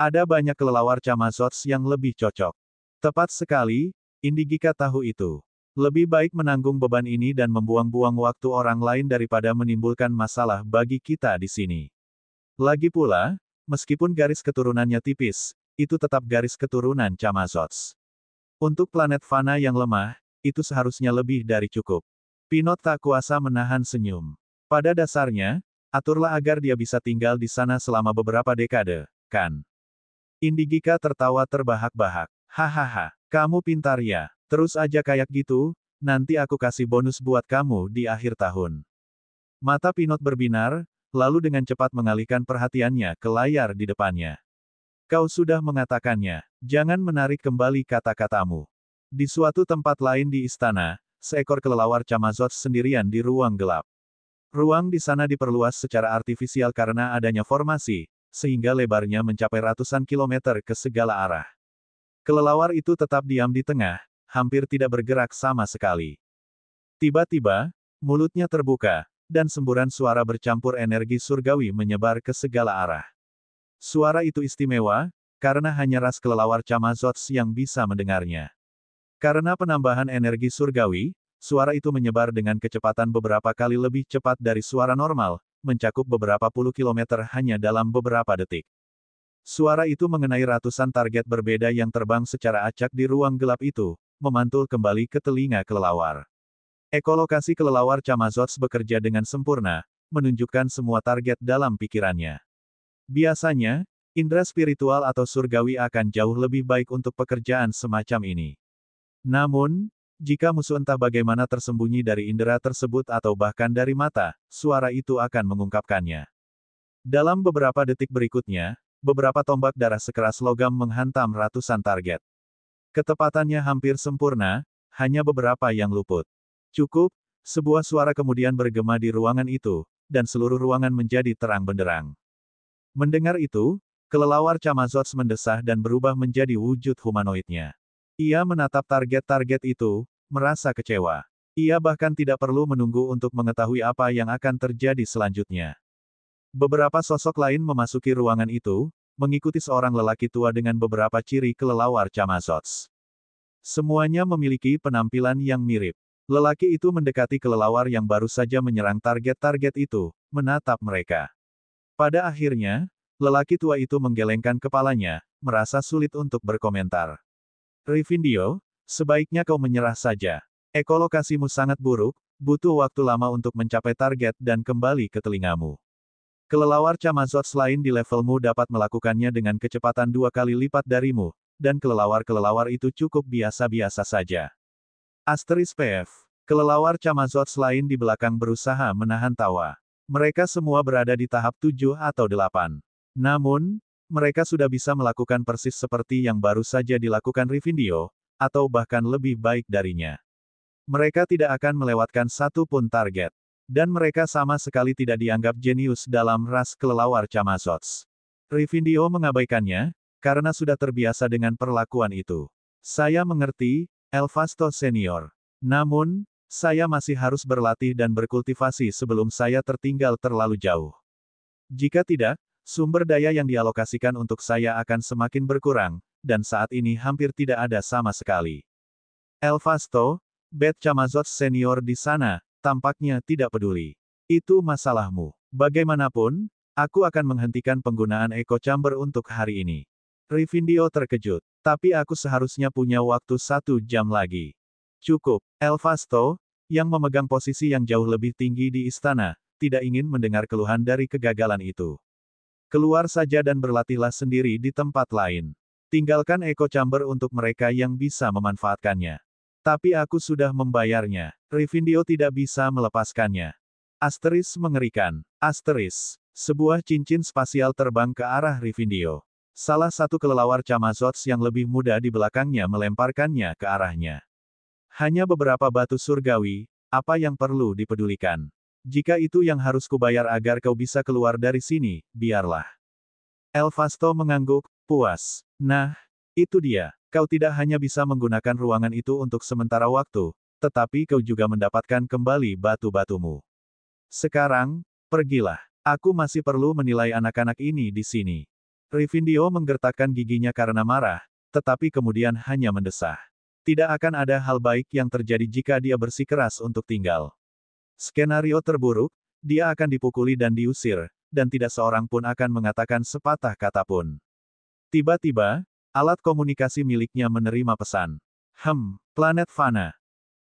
Ada banyak kelelawar Camazots yang lebih cocok. Tepat sekali, Indigika tahu itu. Lebih baik menanggung beban ini dan membuang-buang waktu orang lain daripada menimbulkan masalah bagi kita di sini. Lagi pula, meskipun garis keturunannya tipis, itu tetap garis keturunan Camazots. Untuk planet fana yang lemah, itu seharusnya lebih dari cukup. Pinot tak kuasa menahan senyum. Pada dasarnya, aturlah agar dia bisa tinggal di sana selama beberapa dekade, kan? Indigika tertawa terbahak-bahak. Hahaha, kamu pintar ya. Terus aja kayak gitu, nanti aku kasih bonus buat kamu di akhir tahun. Mata Pinot berbinar, lalu dengan cepat mengalihkan perhatiannya ke layar di depannya. Kau sudah mengatakannya, jangan menarik kembali kata-katamu. Di suatu tempat lain di istana, seekor kelelawar Camazots sendirian di ruang gelap. Ruang di sana diperluas secara artifisial karena adanya formasi, sehingga lebarnya mencapai ratusan kilometer ke segala arah. Kelelawar itu tetap diam di tengah, hampir tidak bergerak sama sekali. Tiba-tiba, mulutnya terbuka, dan semburan suara bercampur energi surgawi menyebar ke segala arah. Suara itu istimewa, karena hanya ras kelelawar Camazots yang bisa mendengarnya. Karena penambahan energi surgawi, suara itu menyebar dengan kecepatan beberapa kali lebih cepat dari suara normal, mencakup beberapa puluh kilometer hanya dalam beberapa detik. Suara itu mengenai ratusan target berbeda yang terbang secara acak di ruang gelap itu, memantul kembali ke telinga kelelawar. Ekolokasi kelelawar Camazots bekerja dengan sempurna, menunjukkan semua target dalam pikirannya. Biasanya, indera spiritual atau surgawi akan jauh lebih baik untuk pekerjaan semacam ini. Namun, jika musuh entah bagaimana tersembunyi dari indera tersebut atau bahkan dari mata, suara itu akan mengungkapkannya. Dalam beberapa detik berikutnya, beberapa tombak darah sekeras logam menghantam ratusan target. Ketepatannya hampir sempurna, hanya beberapa yang luput. Cukup, sebuah suara kemudian bergema di ruangan itu, dan seluruh ruangan menjadi terang benderang. Mendengar itu, kelelawar Camazots mendesah dan berubah menjadi wujud humanoidnya. Ia menatap target-target itu, merasa kecewa. Ia bahkan tidak perlu menunggu untuk mengetahui apa yang akan terjadi selanjutnya. Beberapa sosok lain memasuki ruangan itu, mengikuti seorang lelaki tua dengan beberapa ciri kelelawar Camazots. Semuanya memiliki penampilan yang mirip. Lelaki itu mendekati kelelawar yang baru saja menyerang target-target itu, menatap mereka. Pada akhirnya, lelaki tua itu menggelengkan kepalanya, merasa sulit untuk berkomentar. Rivindio, sebaiknya kau menyerah saja. Ekolokasimu sangat buruk, butuh waktu lama untuk mencapai target dan kembali ke telingamu. Kelelawar Camazots lain di levelmu dapat melakukannya dengan kecepatan 2 kali lipat darimu, dan kelelawar-kelelawar itu cukup biasa-biasa saja. Asterisk PF. Kelelawar Camazots lain di belakang berusaha menahan tawa. Mereka semua berada di tahap 7 atau 8. Namun, mereka sudah bisa melakukan persis seperti yang baru saja dilakukan Rivindio, atau bahkan lebih baik darinya. Mereka tidak akan melewatkan satu pun target. Dan mereka sama sekali tidak dianggap jenius dalam ras kelelawar Camazots. Rivindio mengabaikannya, karena sudah terbiasa dengan perlakuan itu. Saya mengerti, Elvasto Senior. Namun, saya masih harus berlatih dan berkultivasi sebelum saya tertinggal terlalu jauh. Jika tidak, sumber daya yang dialokasikan untuk saya akan semakin berkurang, dan saat ini hampir tidak ada sama sekali. Elvasto, Bet Camazots Senior di sana, tampaknya tidak peduli. Itu masalahmu. Bagaimanapun, Aku akan menghentikan penggunaan echo chamber untuk hari ini. Rivindio terkejut. Tapi aku seharusnya punya waktu 1 jam lagi. Cukup. Elvasto, yang memegang posisi yang jauh lebih tinggi di istana, tidak ingin mendengar keluhan dari kegagalan itu. Keluar saja dan berlatihlah sendiri di tempat lain. Tinggalkan echo chamber untuk mereka yang bisa memanfaatkannya. Tapi aku sudah membayarnya. Rivindio tidak bisa melepaskannya. Asteris mengerikan. Asteris. Sebuah cincin spasial terbang ke arah Rivindio. Salah satu kelelawar Camazots yang lebih muda di belakangnya melemparkannya ke arahnya. Hanya beberapa batu surgawi, apa yang perlu dipedulikan? Jika itu yang harus kubayar agar kau bisa keluar dari sini, biarlah. Elvasto mengangguk, puas. Nah, itu dia. Kau tidak hanya bisa menggunakan ruangan itu untuk sementara waktu, tetapi kau juga mendapatkan kembali batu-batumu. Sekarang, pergilah. Aku masih perlu menilai anak-anak ini di sini. Rivindio menggertakkan giginya karena marah, tetapi kemudian hanya mendesah. Tidak akan ada hal baik yang terjadi jika dia bersikeras untuk tinggal. Skenario terburuk, dia akan dipukuli dan diusir, dan tidak seorang pun akan mengatakan sepatah kata pun. Tiba-tiba, alat komunikasi miliknya menerima pesan. Planet Fana.